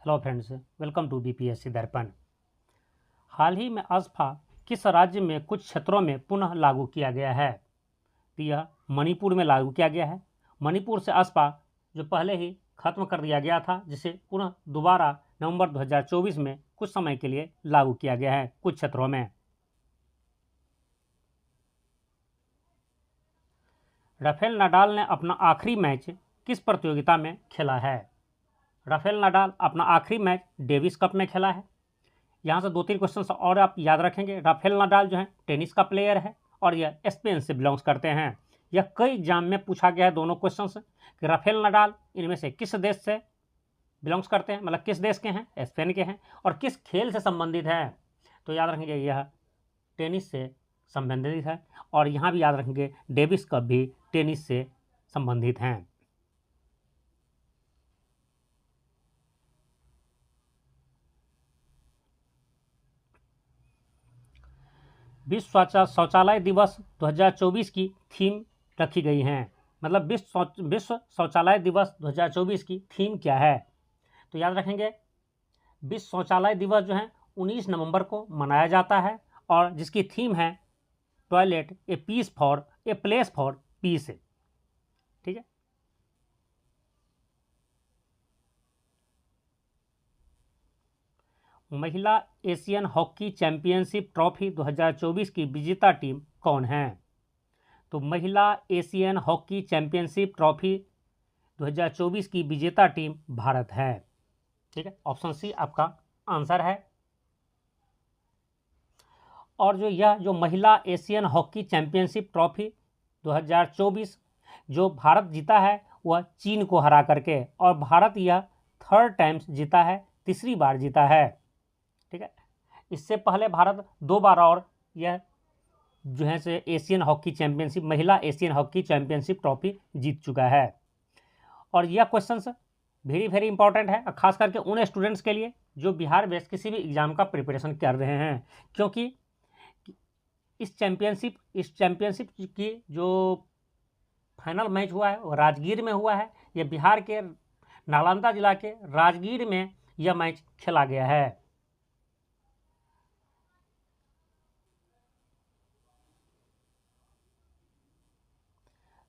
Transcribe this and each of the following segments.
Hello friends, welcome to BPSC Darpan. हाल ही में अजफा किस राज्य में कुछ क्षेत्रों में पुनः लागू किया गया है? तो यह मणिपुर में लागू किया गया है। मणिपुर से अजफा जो पहले ही खत्म कर दिया गया था, जिसे पुनः दोबारा नवंबर 2024 में कुछ समय के लिए लागू किया गया है कुछ क्षेत्रों में। राफेल नाडाल ने अपना आखिरी मैच किस प्रतियोगिता में खेला है? राफेल नाडाल अपना आखिरी मैच डेविस कप में खेला है। यहाँ से 2-3 क्वेश्चन और आप याद रखेंगे। राफेल नाडाल जो है टेनिस का प्लेयर है और यह स्पेन से बिलोंग्स करते हैं। यह कई एग्जाम में पूछा गया है दोनों क्वेश्चन कि राफेल नाडाल इनमें से किस देश से बिलोंग्स करते हैं, मतलब किस देश के हैं, स्पेन के हैं, और किस खेल से संबंधित है। तो याद रखेंगे यह टेनिस से संबंधित है। और यहाँ भी याद रखेंगे डेविस कप भी टेनिस से संबंधित हैं। विश्व शौचालय दिवस 2024 की थीम रखी गई है। मतलब विश्व शौचालय दिवस 2024 की थीम क्या है? तो याद रखेंगे विश्व शौचालय दिवस जो है 19 नवंबर को मनाया जाता है और जिसकी थीम है toilet a place for piece. ठीक है। महिला एशियन हॉकी चैंपियनशिप ट्रॉफी 2024 की विजेता टीम कौन है? तो महिला एशियन हॉकी चैंपियनशिप ट्रॉफी 2024 की विजेता टीम भारत है। ठीक है, ऑप्शन सी आपका आंसर है। और जो महिला एशियन हॉकी चैंपियनशिप ट्रॉफी 2024 जो भारत जीता है वह चीन को हरा करके, और भारत यह 3rd टाइम्स जीता है, तीसरी बार जीता है। ठीक है, इससे पहले भारत 2 बार और यह जो है से एशियन हॉकी चैंपियनशिप, महिला एशियन हॉकी चैंपियनशिप ट्रॉफी जीत चुका है। और यह क्वेश्चन वेरी इंपॉर्टेंट है, खास करके उन स्टूडेंट्स के लिए जो बिहार बेस्ड किसी भी एग्जाम का प्रिपरेशन कर रहे हैं, क्योंकि इस चैंपियनशिप की जो फाइनल मैच हुआ है वो राजगीर में हुआ है। यह बिहार के नालंदा जिला के राजगीर में यह मैच खेला गया है।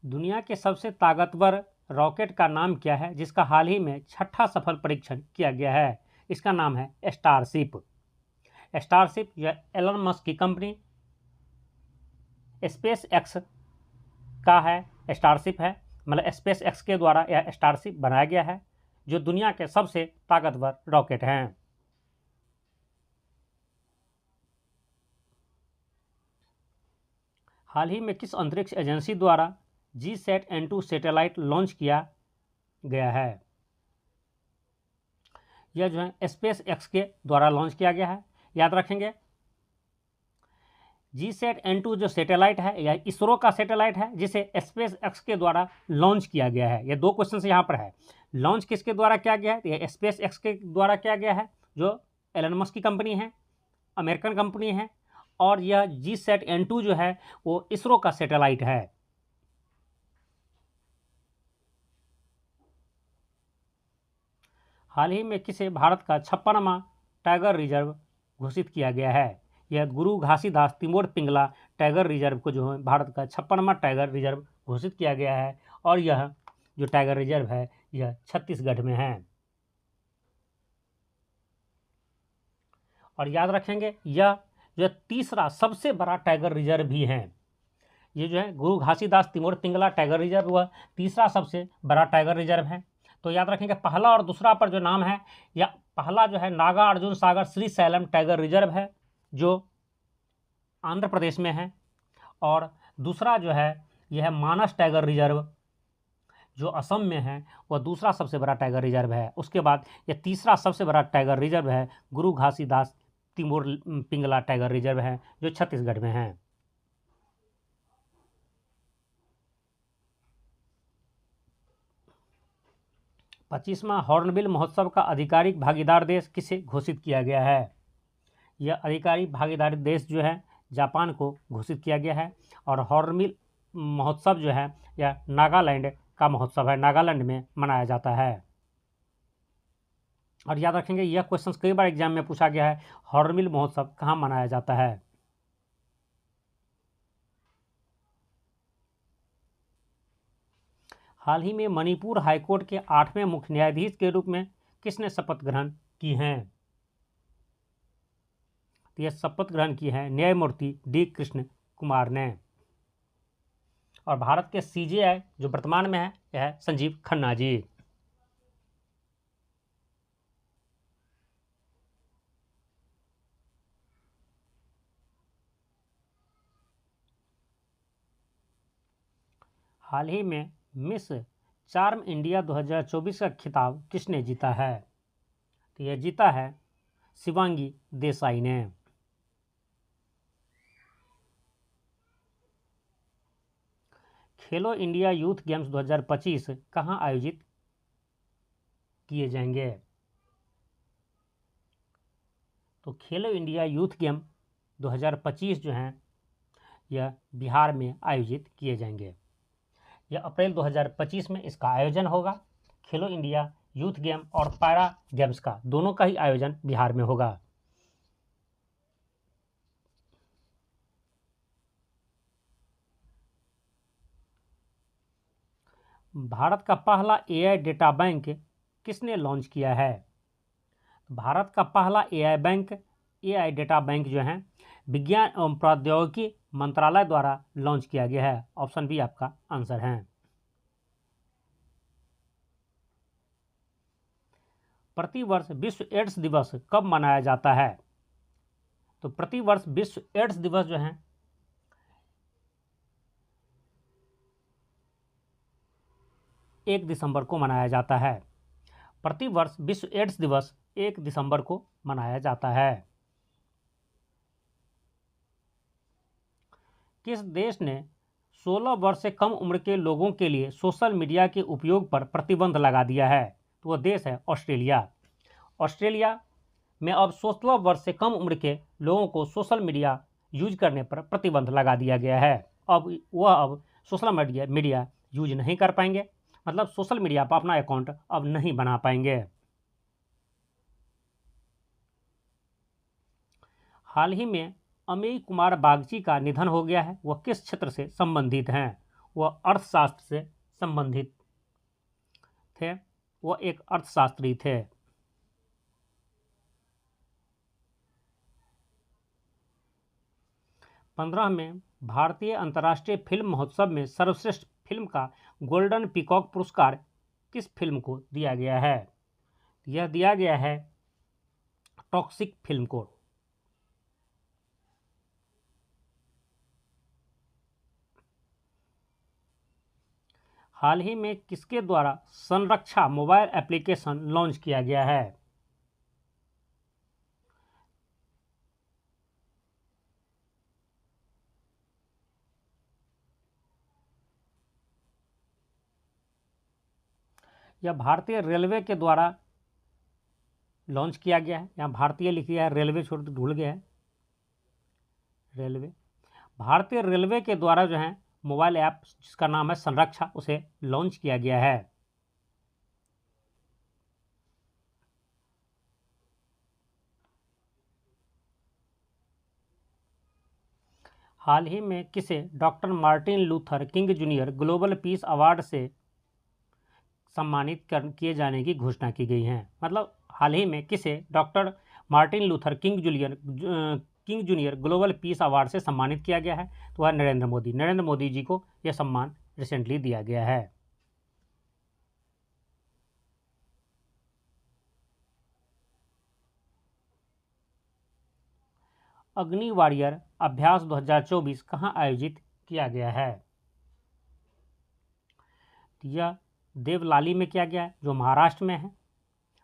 दुनिया के सबसे ताकतवर रॉकेट का नाम क्या है जिसका हाल ही में 6ठा सफल परीक्षण किया गया है? इसका नाम है स्टारशिप। स्टारशिप यह एलन मस्क की कंपनी स्पेस एक्स का है, स्टारशिप है। मतलब स्पेस एक्स के द्वारा यह स्टारशिप बनाया गया है जो दुनिया के सबसे ताकतवर रॉकेट हैं। हाल ही में किस अंतरिक्ष एजेंसी द्वारा GSAT-N2 सैटेलाइट लॉन्च किया गया है? यह जो है स्पेस एक्स के द्वारा लॉन्च किया गया है। याद रखेंगे GSAT-N2 जो सैटेलाइट है यह इसरो का सैटेलाइट है जिसे स्पेस एक्स के द्वारा लॉन्च किया गया है। यह 2 क्वेश्चन यहाँ पर है। लॉन्च किसके द्वारा किया गया है? तो यह स्पेस एक्स के द्वारा किया गया है जो एलन मस्क की कंपनी है, अमेरिकन कंपनी है। और यह GSAT-N2 जो है वो इसरो का सैटेलाइट है। हाल ही में किसे भारत का 56वां टाइगर रिजर्व घोषित किया गया है? यह गुरु घासीदास तिमोर पिंगला टाइगर रिजर्व को जो है भारत का 56वां टाइगर रिजर्व घोषित किया गया है। और यह जो टाइगर रिजर्व है यह छत्तीसगढ़ में है। और याद रखेंगे यह जो तीसरा सबसे बड़ा टाइगर रिजर्व भी है। ये जो है गुरु घासीदास तिमोर पिंगला टाइगर रिजर्व वह तीसरा सबसे बड़ा टाइगर रिजर्व है। तो याद रखेंगे पहला और दूसरा पर जो नाम है, या पहला जो है नागा अर्जुन सागर श्री सैलम टाइगर रिजर्व है जो आंध्र प्रदेश में है, और दूसरा जो है यह मानस टाइगर रिजर्व जो असम में है वह दूसरा सबसे बड़ा टाइगर रिजर्व है। उसके बाद यह तीसरा सबसे बड़ा टाइगर रिजर्व है गुरु घासीदास तिमोर पिंगला टाइगर रिजर्व है जो छत्तीसगढ़ में है। पच्चीसवां हॉर्नबिल महोत्सव का आधिकारिक भागीदार देश किसे घोषित किया गया है? यह आधिकारिक भागीदारी देश जो है जापान को घोषित किया गया है। और हॉर्नबिल महोत्सव जो है यह नागालैंड का महोत्सव है, नागालैंड में मनाया जाता है। और याद रखेंगे यह क्वेश्चन कई बार एग्जाम में पूछा गया है, हॉर्नबिल महोत्सव कहाँ मनाया जाता है। हाल ही में मणिपुर हाईकोर्ट के 8वें मुख्य न्यायाधीश के रूप में किसने शपथ ग्रहण की हैं। तो यह शपथ ग्रहण की है न्यायमूर्ति डी कृष्ण कुमार ने। और भारत के CJI जो वर्तमान में है यह है संजीव खन्ना जी। हाल ही में मिस चार्म इंडिया 2024 का खिताब किसने जीता है। तो यह जीता है शिवांगी देसाई ने। खेलो इंडिया यूथ गेम्स 2025 कहाँ आयोजित किए जाएंगे। तो खेलो इंडिया यूथ गेम 2025 जो हैं यह बिहार में आयोजित किए जाएंगे। यह अप्रैल 2025 में इसका आयोजन होगा। खेलो इंडिया यूथ गेम और पैरा गेम्स का दोनों का ही आयोजन बिहार में होगा। भारत का पहला AI डेटा बैंक किसने लॉन्च किया है। भारत का पहला AI डेटा बैंक जो है विज्ञान एवं प्रौद्योगिकी मंत्रालय द्वारा लॉन्च किया गया है। ऑप्शन बी आपका आंसर है। प्रतिवर्ष विश्व एड्स दिवस कब मनाया जाता है। तो प्रतिवर्ष विश्व एड्स दिवस जो है 1 दिसंबर को मनाया जाता है। प्रतिवर्ष विश्व एड्स दिवस 1 दिसंबर को मनाया जाता है। किस देश ने 16 वर्ष से कम उम्र के लोगों के लिए सोशल मीडिया के उपयोग पर प्रतिबंध लगा दिया है। तो वह देश है ऑस्ट्रेलिया। ऑस्ट्रेलिया में अब 16 वर्ष से कम उम्र के लोगों को सोशल मीडिया यूज करने पर प्रतिबंध लगा दिया गया है। अब सोशल मीडिया यूज नहीं कर पाएंगे, मतलब सोशल मीडिया पर अपना अकाउंट अब नहीं बना पाएंगे। हाल ही में अमेय कुमार बागची का निधन हो गया है। वह किस क्षेत्र से संबंधित हैं। वह अर्थशास्त्र से संबंधित थे। वह एक अर्थशास्त्री थे। 15 में भारतीय अंतर्राष्ट्रीय फिल्म महोत्सव में सर्वश्रेष्ठ फिल्म का गोल्डन पीकॉक पुरस्कार किस फिल्म को दिया गया है। यह दिया गया है टॉक्सिक फिल्म को। हाल ही में किसके द्वारा संरक्षा मोबाइल एप्लीकेशन लॉन्च किया गया है। यह भारतीय रेलवे के द्वारा लॉन्च किया गया है। यहाँ भारतीय लिख दिया है, रेलवे छोड़ के भूल गया है। रेलवे, भारतीय रेलवे के द्वारा जो है मोबाइल ऐप जिसका नाम है संरक्षा, उसे लॉन्च किया गया है। हाल ही में किसे doctor Martin Luther king junior global peace award से सम्मानित किए जाने की घोषणा की गई है। मतलब हाल ही में किसे doctor Martin Luther king junior global peace award से सम्मानित किया गया है। तो वह नरेंद्र मोदी जी को यह सम्मान रिसेंटली दिया गया है। अग्नि वॉरियर अभ्यास 2024 कहाँ आयोजित किया गया है। यह देवलाली में किया गया है, जो महाराष्ट्र में है।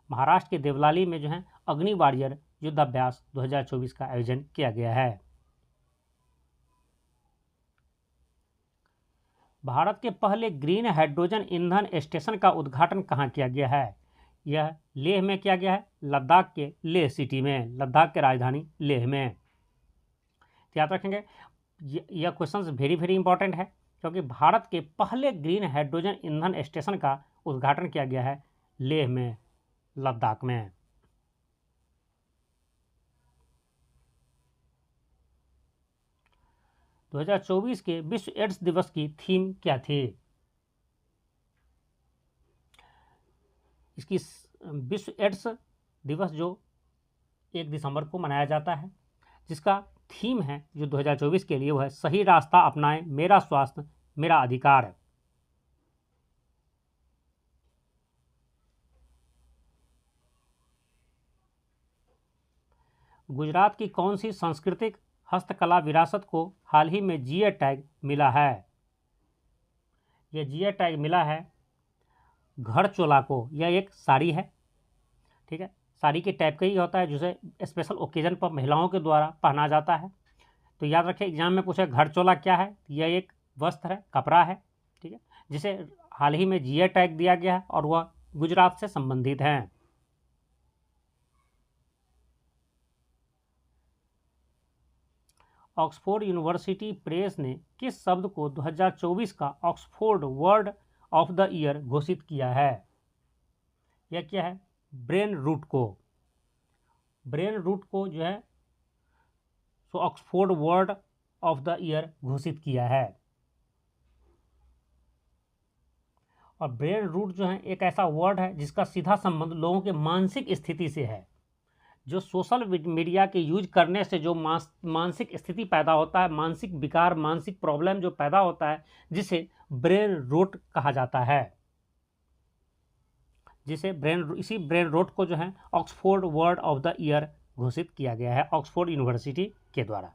महाराष्ट्र के देवलाली में जो है अग्नि वॉरियर युद्धाभ्यास 2024 का आयोजन किया गया है। भारत के पहले ग्रीन हाइड्रोजन ईंधन स्टेशन का उद्घाटन कहाँ किया गया है। यह लेह में किया गया है, लद्दाख के लेह सिटी में, लद्दाख की राजधानी लेह में। याद रखेंगे यह क्वेश्चन वेरी वेरी इंपॉर्टेंट है, क्योंकि भारत के पहले ग्रीन हाइड्रोजन ईंधन स्टेशन का उद्घाटन किया गया है लेह में, लद्दाख में। 2024 के विश्व एड्स दिवस की थीम क्या थी? इसकी विश्व एड्स दिवस जो 1 दिसंबर को मनाया जाता है, जिसका थीम है जो 2024 के लिए वो है सही रास्ता अपनाएं, मेरा स्वास्थ्य मेरा अधिकार है। गुजरात की कौन सी सांस्कृतिक हस्तकला विरासत को हाल ही में जीआई टैग मिला है? यह जीआई टैग मिला है घड़चोला को। यह एक साड़ी है, ठीक है, साड़ी के टाइप का ही होता है जिसे स्पेशल ओकेजन पर महिलाओं के द्वारा पहना जाता है। तो याद रखें, एग्जाम में पूछे घड़चोला क्या है, यह एक वस्त्र है, कपड़ा है, ठीक है, जिसे हाल ही में जीआई टैग दिया गया है और वह गुजरात से संबंधित है। ऑक्सफोर्ड यूनिवर्सिटी प्रेस ने किस शब्द को 2024 का Oxford word of the year घोषित किया है? यह क्या है? ब्रेन रूट को। ब्रेन रूट को जो है सो Oxford word of the year घोषित किया है। और ब्रेन रूट जो है एक ऐसा वर्ड है जिसका सीधा संबंध लोगों के मानसिक स्थिति से है। जो सोशल मीडिया के यूज करने से जो मानसिक स्थिति पैदा होता है, मानसिक विकार, मानसिक प्रॉब्लम जो पैदा होता है, जिसे ब्रेन रोट कहा जाता है, इसी ब्रेन रोट को जो है Oxford word of the year घोषित किया गया है ऑक्सफोर्ड यूनिवर्सिटी के द्वारा।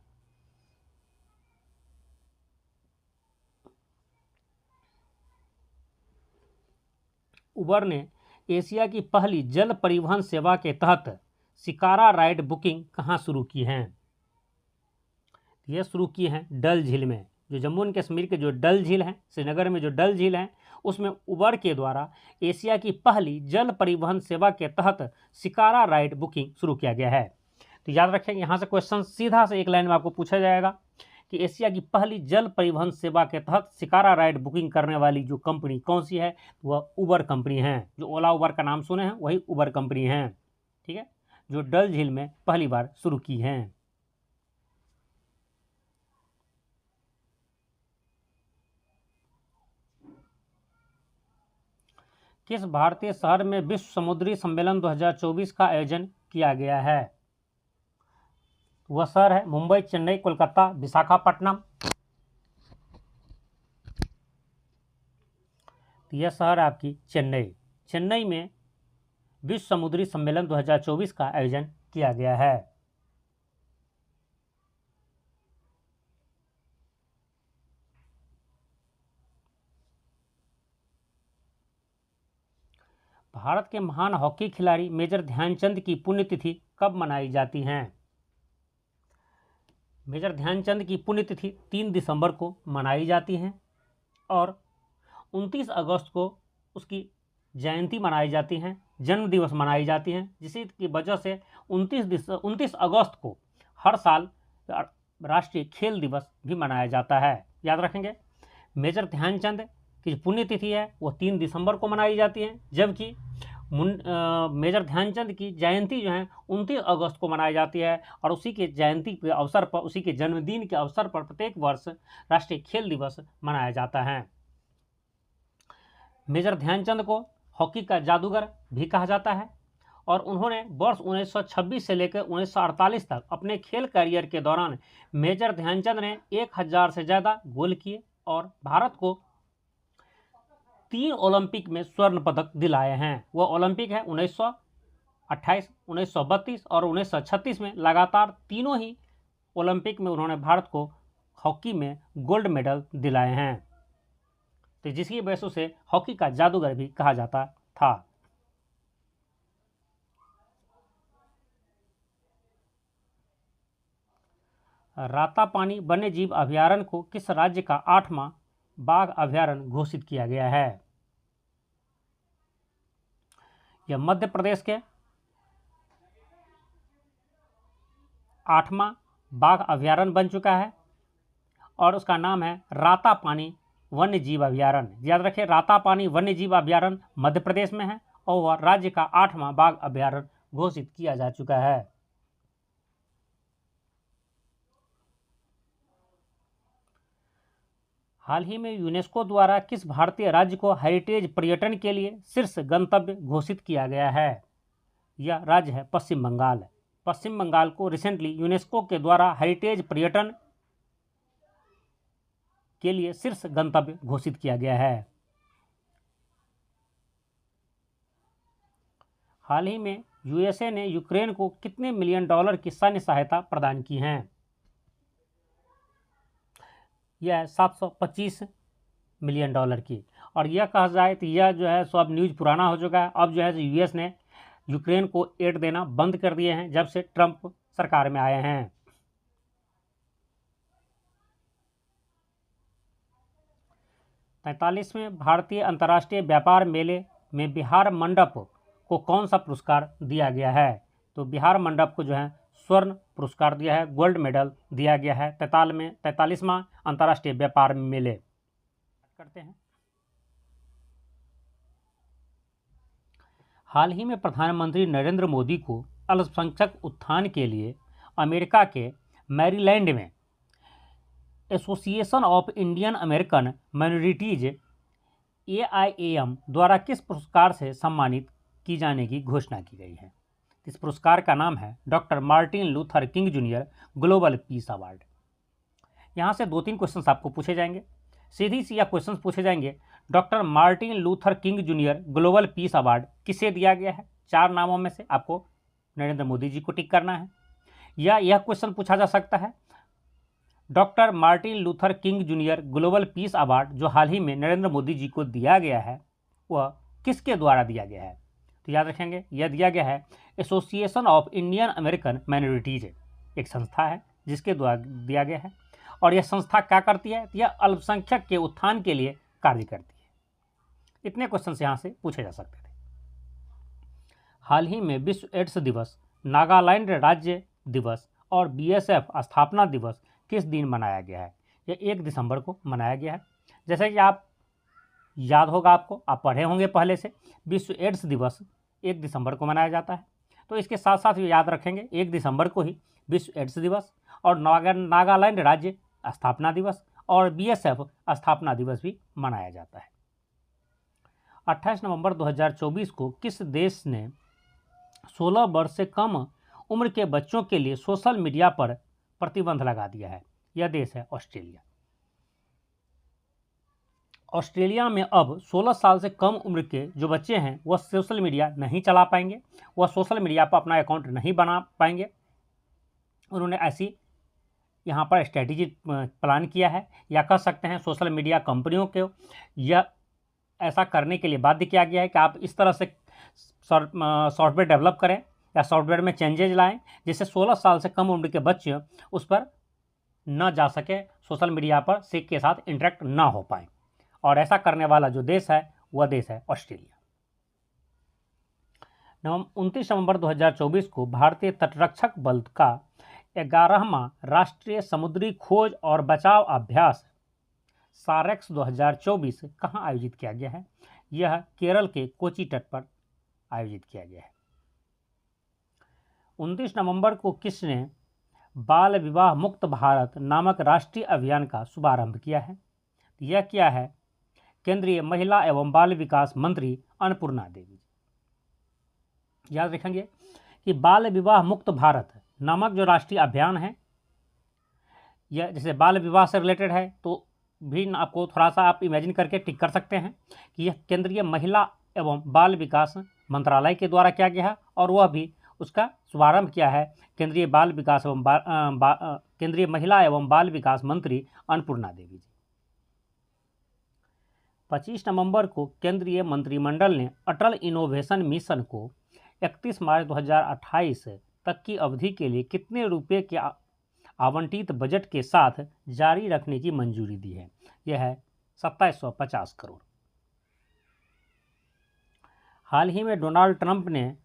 उबर ने एशिया की पहली जल परिवहन सेवा के तहत शिकारा राइड बुकिंग कहाँ शुरू की हैं? यह शुरू की हैं डल झील में। जो जम्मू एंड कश्मीर के जो डल झील है, श्रीनगर में जो डल झील है, उसमें उबर के द्वारा एशिया की पहली जल परिवहन सेवा के तहत शिकारा राइड बुकिंग शुरू किया गया है। तो याद रखेंगे, यहाँ से क्वेश्चन सीधा से एक लाइन में आपको पूछा जाएगा कि एशिया की पहली जल परिवहन सेवा के तहत शिकारा राइड बुकिंग करने वाली जो कंपनी कौन सी है? वह उबर कंपनी है। जो ओला उबर का नाम सुने हैं वही उबर कंपनी है, ठीक है, जो डल झील में पहली बार शुरू की हैं। किस भारतीय शहर में विश्व समुद्री सम्मेलन 2024 का आयोजन किया गया है? वह शहर है मुंबई, चेन्नई, कोलकाता, विशाखापट्टनम। यह शहर है आपकी चेन्नई। चेन्नई में विश्व समुद्री सम्मेलन 2024 का आयोजन किया गया है। भारत के महान हॉकी खिलाड़ी मेजर ध्यानचंद की पुण्यतिथि कब मनाई जाती है? मेजर ध्यानचंद की पुण्यतिथि 3 दिसंबर को मनाई जाती है और 29 अगस्त को उसकी जयंती मनाई जाती है, जन्म दिवस मनाई जाती है, जिसकी की वजह से 29 अगस्त को हर साल राष्ट्रीय खेल दिवस भी मनाया जाता है। याद रखेंगे, मेजर ध्यानचंद की पुण्यतिथि है वो 3 दिसंबर को मनाई जाती है, जबकि मेजर ध्यानचंद की जयंती जो है 29 अगस्त को मनाई जाती है। और उसी के जयंती के अवसर पर, उसी के जन्मदिन के अवसर पर प्रत्येक वर्ष राष्ट्रीय खेल दिवस मनाया जाता है। मेजर ध्यानचंद को हॉकी का जादूगर भी कहा जाता है और उन्होंने वर्ष 1926 से लेकर 1948 तक अपने खेल करियर के दौरान मेजर ध्यानचंद ने 1000 से ज़्यादा गोल किए और भारत को 3 ओलंपिक में स्वर्ण पदक दिलाए हैं। वह ओलंपिक है 1928, 1932 और 1936 में। लगातार तीनों ही ओलंपिक में उन्होंने भारत को हॉकी में गोल्ड मेडल दिलाए हैं, तो जिसकी वजह से उसे हॉकी का जादूगर भी कहा जाता था। रातापानी वन्यजीव अभयारण्य को किस राज्य का 8वां बाघ अभयारण्य घोषित किया गया है? यह मध्य प्रदेश के 8वां बाघ अभयारण्य बन चुका है और उसका नाम है रातापानी वन्यजीव अभयारण्य। याद रखें, रातापानी वन्यजीव अभयारण्य मध्य प्रदेश में है और वह राज्य का 8वां बाघ अभयारण्य घोषित किया जा चुका है। हाल ही में यूनेस्को द्वारा किस भारतीय राज्य को हेरिटेज पर्यटन के लिए शीर्ष गंतव्य घोषित किया गया है? यह राज्य है पश्चिम बंगाल। पश्चिम बंगाल को रिसेंटली यूनेस्को के द्वारा हेरिटेज पर्यटन के लिए शीर्ष गंतव्य घोषित किया गया है। हाल ही में यूएसए ने यूक्रेन को कितने मिलियन डॉलर की सैन्य सहायता प्रदान की है? यह 725 मिलियन डॉलर की। और यह कहा जाए तो यह जो है सो अब न्यूज़ पुराना हो चुका है। अब जो है यूएस ने यूक्रेन को एड देना बंद कर दिए हैं जब से ट्रंप सरकार में आए हैं। तैंतालीसवें भारतीय अंतर्राष्ट्रीय व्यापार मेले में बिहार मंडप को कौन सा पुरस्कार दिया गया है? तो बिहार मंडप को जो है स्वर्ण पुरस्कार दिया है, गोल्ड मेडल दिया गया है 43वां अंतर्राष्ट्रीय व्यापार मेले। करते हैं। हाल ही में प्रधानमंत्री नरेंद्र मोदी को अल्पसंख्यक उत्थान के लिए अमेरिका के मैरीलैंड में association of Indian American minorities AIAM द्वारा किस पुरस्कार से सम्मानित की जाने की घोषणा की गई है? इस पुरस्कार का नाम है doctor Martin Luther king junior global peace award. यहाँ से 2-3 क्वेश्चंस आपको पूछे जाएंगे। सीधी सी यह क्वेश्चन पूछे जाएंगे, doctor Martin Luther king junior global peace award किसे दिया गया है? 4 नामों में से आपको नरेंद्र मोदी जी को टिक करना है। या यह क्वेश्चन पूछा जा सकता है, doctor Martin Luther king junior global peace award जो हाल ही में नरेंद्र मोदी जी को दिया गया है वह किसके द्वारा दिया गया है? तो याद रखेंगे, यह दिया गया है association of Indian American minorities, एक संस्था है जिसके द्वारा दिया गया है। और यह संस्था क्या करती है? यह अल्पसंख्यक के उत्थान के लिए कार्य करती है। इतने क्वेश्चन यहाँ से पूछे जा सकते थे। हाल ही में विश्व एड्स दिवस, नागालैंड राज्य दिवस और BSF स्थापना दिवस किस दिन मनाया गया है? यह 1 दिसंबर को मनाया गया है। जैसे कि आप याद होगा, आपको आप पढ़े होंगे पहले से, विश्व एड्स दिवस 1 दिसंबर को मनाया जाता है। तो इसके साथ साथ याद रखेंगे 1 दिसंबर को ही विश्व एड्स दिवस और नागालैंड राज्य स्थापना दिवस और BSF स्थापना दिवस भी मनाया जाता है। 28 नवंबर 2024 को किस देश ने 16 वर्ष से कम उम्र के बच्चों के लिए सोशल मीडिया पर प्रतिबंध लगा दिया है? यह देश है ऑस्ट्रेलिया। ऑस्ट्रेलिया में अब 16 साल से कम उम्र के जो बच्चे हैं वह सोशल मीडिया नहीं चला पाएंगे, वह सोशल मीडिया पर अपना अकाउंट नहीं बना पाएंगे। उन्होंने ऐसी यहाँ पर स्ट्रैटेजी प्लान किया है, या कह सकते हैं सोशल मीडिया कंपनियों को यह ऐसा करने के लिए बाध्य किया गया है कि आप इस तरह से सॉफ्टवेयर डेवलप करें या सॉफ्टवेयर में चेंजेज लाएं जिससे 16 साल से कम उम्र के बच्चे उस पर न जा सके, सोशल मीडिया पर सीख के साथ इंटरेक्ट ना हो पाए। और ऐसा करने वाला जो देश है वह देश है ऑस्ट्रेलिया। 29 नवंबर 2024 को भारतीय तटरक्षक बल का 11वां राष्ट्रीय समुद्री खोज और बचाव अभ्यास सारेक्स 2024 कहाँ आयोजित किया गया है? यह केरल के कोची तट पर आयोजित किया गया है। 29 नवंबर को किसने बाल विवाह मुक्त भारत नामक राष्ट्रीय अभियान का शुभारंभ किया है? यह क्या है? केंद्रीय महिला एवं बाल विकास मंत्री अन्नपूर्णा देवी। याद रखेंगे कि बाल विवाह मुक्त भारत नामक जो राष्ट्रीय अभियान है, यह जैसे बाल विवाह से रिलेटेड है तो भी आपको थोड़ा सा आप इमेजिन करके टिक कर सकते हैं कि यह केंद्रीय महिला एवं बाल विकास मंत्रालय के द्वारा किया गया है और वह भी उसका शुभारंभ किया है केंद्रीय बाल विकास एवं केंद्रीय महिला एवं बाल विकास मंत्री अन्नपूर्णा देवी जी। 25 नवंबर को केंद्रीय मंत्रिमंडल ने अटल इनोवेशन मिशन को 31 मार्च 2028 तक की अवधि के लिए कितने रुपए के आवंटित बजट के साथ जारी रखने की मंजूरी दी है? यह है 2750 करोड़। हाल ही में डोनाल्ड ट्रंप ने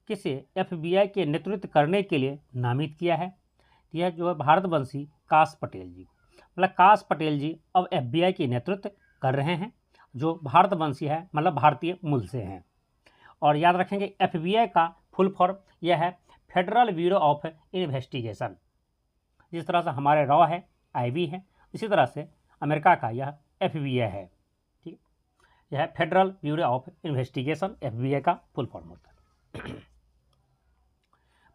किसे FBI के नेतृत्व करने के लिए नामित किया है? यह जो है भारतवंशी काश पटेल जी। मतलब काश पटेल जी अब FBI की नेतृत्व कर रहे हैं, जो भारतवंशी है, मतलब भारतीय मूल से हैं। और याद रखेंगे FBI का फुल फॉर्म यह है फेडरल ब्यूरो ऑफ इन्वेस्टिगेशन। जिस तरह से हमारे रॉ है, IB है, इसी तरह से अमेरिका का यह FBI है। ठीक, यह है federal bureau of investigation, FBI का फुल फॉर्म होता है।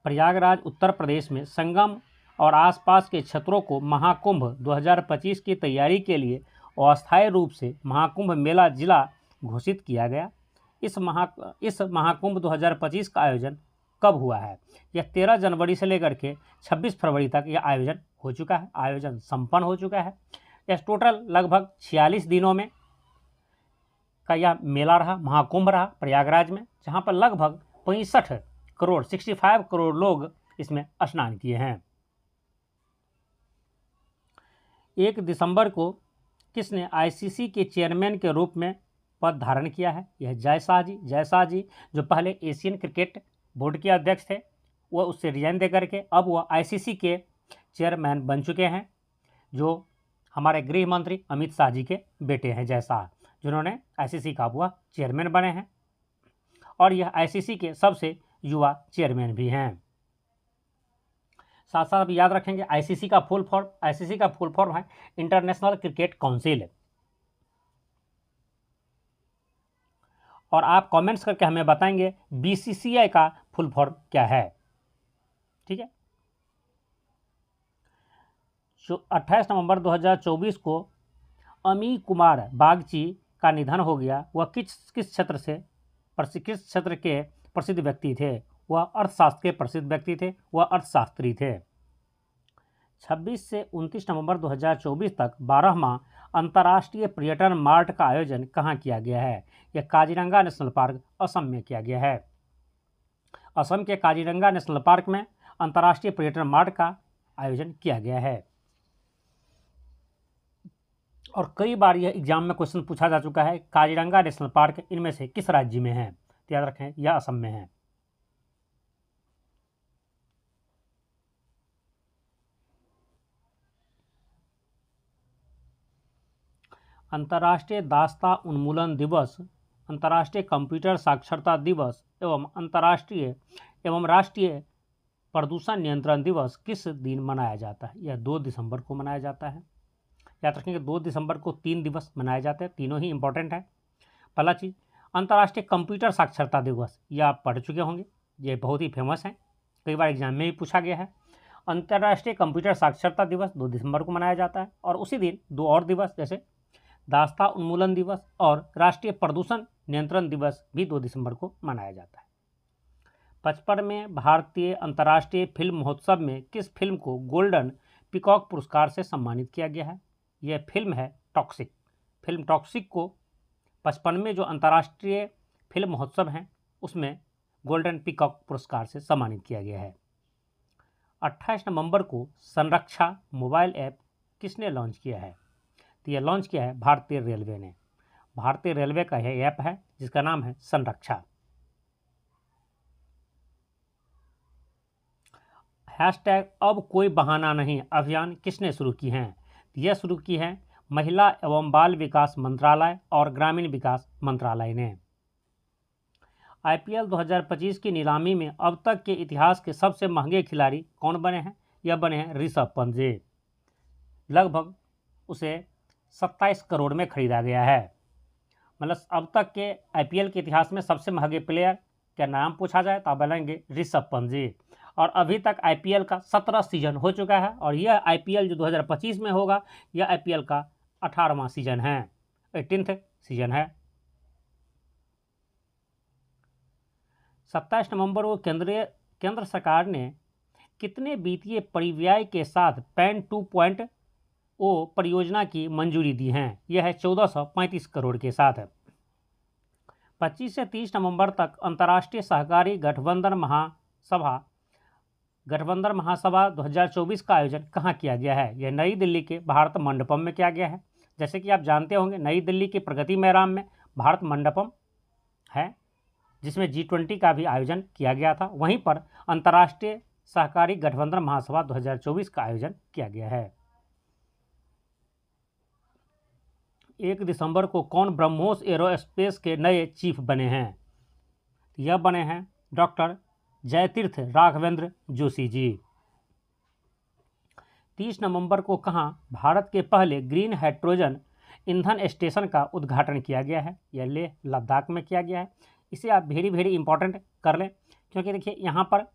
प्रयागराज उत्तर प्रदेश में संगम और आसपास के क्षेत्रों को महाकुंभ 2025 की तैयारी के लिए अस्थायी रूप से महाकुंभ मेला जिला घोषित किया गया। इस महाकुंभ 2025 का आयोजन कब हुआ है? यह 13 जनवरी से लेकर के 26 फरवरी तक यह आयोजन हो चुका है, आयोजन संपन्न हो चुका है। यह टोटल लगभग 46 दिनों में का यह मेला रहा, महाकुंभ रहा प्रयागराज में, जहाँ पर लगभग 65 करोड़ लोग इसमें स्नान किए हैं। 1 दिसंबर को किसने ICC के चेयरमैन के रूप में पद धारण किया है? यह जयशाह जी जो पहले एशियन क्रिकेट बोर्ड के अध्यक्ष थे, वह उससे रिजाइन दे करके अब वह ICC के चेयरमैन बन चुके हैं, जो हमारे गृह मंत्री अमित शाह जी के बेटे हैं जयशाह, जिन्होंने ICC का वह चेयरमैन बने हैं और यह ICC के सबसे युवा चेयरमैन भी हैं। साथ साथ याद रखेंगे ICC का फुल फॉर्म है इंटरनेशनल क्रिकेट काउंसिल। और आप कमेंट्स करके हमें बताएंगे BCCI का फुल फॉर्म क्या है। ठीक है, 28 नवंबर 2024 को अमी कुमार बागची का निधन हो गया। वह किस क्षेत्र के प्रसिद्ध व्यक्ति थे? वह अर्थशास्त्र के प्रसिद्ध व्यक्ति थे, वह अर्थशास्त्री थे। 26 से 29 नवंबर 2024 तक 12वां अंतर्राष्ट्रीय पर्यटन मार्ट का आयोजन कहाँ किया गया है? यह काजीरंगा नेशनल पार्क असम में किया गया है। असम के काजीरंगा नेशनल पार्क में अंतर्राष्ट्रीय पर्यटन मार्ट का आयोजन किया गया है। और कई बार यह एग्जाम में क्वेश्चन पूछा जा चुका है, काजीरंगा नेशनल पार्क इनमें से किस राज्य में है? तो याद रखें यह असम में है। अंतर्राष्ट्रीय दास्ता उन्मूलन दिवस, अंतर्राष्ट्रीय कंप्यूटर साक्षरता दिवस एवं अंतर्राष्ट्रीय एवं राष्ट्रीय प्रदूषण नियंत्रण दिवस किस दिन मनाया जाता है? यह 2 दिसंबर को मनाया जाता है। याद रखेंगे 2 दिसंबर को 3 दिवस मनाए जाते हैं, तीनों ही इंपॉर्टेंट है। पहला चीज़ अंतर्राष्ट्रीय कंप्यूटर साक्षरता दिवस, यह आप पढ़ चुके होंगे, ये बहुत ही फेमस है, कई बार एग्जाम में भी पूछा गया है। अंतर्राष्ट्रीय कंप्यूटर साक्षरता दिवस 2 दिसंबर को मनाया जाता है। और उसी दिन 2 और दिवस जैसे दास्ता उन्मूलन दिवस और राष्ट्रीय प्रदूषण नियंत्रण दिवस भी 2 दिसंबर को मनाया जाता है। 55वें भारतीय अंतर्राष्ट्रीय फिल्म महोत्सव में किस फिल्म को गोल्डन पीकॉक पुरस्कार से सम्मानित किया गया है? यह फिल्म है टॉक्सिक। फिल्म टॉक्सिक को 55वें जो अंतर्राष्ट्रीय फिल्म महोत्सव हैं उसमें गोल्डन पीकॉक पुरस्कार से सम्मानित किया गया है। 28 नवंबर को संरक्षा मोबाइल ऐप किसने लॉन्च किया है? तो यह लॉन्च किया है भारतीय रेलवे ने। भारतीय रेलवे का यह ऐप है जिसका नाम है संरक्षा। हैशटैग अब कोई बहाना नहीं अभियान किसने शुरू की है? यह शुरू की है महिला एवं बाल विकास मंत्रालय और ग्रामीण विकास मंत्रालय ने। IPL 2025 की नीलामी में अब तक के इतिहास के सबसे महंगे खिलाड़ी कौन बने हैं? यह बने हैं ऋषभ पंत जी। लगभग उसे 27 करोड़ में खरीदा गया है। मतलब अब तक के IPL के इतिहास में सबसे महंगे प्लेयर का नाम पूछा जाए तो आप बोलेंगे ऋषभ पंत जी। और अभी तक IPL का 17 सीजन हो चुका है और यह IPL जो 2025 में होगा यह IPL का 18वां सीजन है, 18th सीजन है। 27 नवंबर को केंद्र सरकार ने कितने वित्तीय परिव्यय के साथ PAN 2.0 परियोजना की मंजूरी दी है? यह है 1435 करोड़ के साथ। 25 से 30 नवंबर तक अंतर्राष्ट्रीय सहकारी गठबंधन महासभा 2024 का आयोजन कहाँ किया गया है? यह नई दिल्ली के भारत मंडपम में किया गया है। जैसे कि आप जानते होंगे नई दिल्ली के प्रगति मैदान में भारत मंडपम है जिसमें G20 का भी आयोजन किया गया था। वहीं पर अंतर्राष्ट्रीय सहकारी गठबंधन महासभा 2024 का आयोजन किया गया है। 1 दिसंबर को कौन ब्रह्मोस एरोस्पेस के नए चीफ बने हैं? यह बने हैं डॉक्टर जयतीर्थ राघवेंद्र जोशी जी। 30 नवंबर को कहाँ भारत के पहले ग्रीन हाइड्रोजन ईंधन स्टेशन का उद्घाटन किया गया है। यह लेह लद्दाख में किया गया है। इसे आप वेरी इंपॉर्टेंट कर लें, क्योंकि देखिए यहाँ पर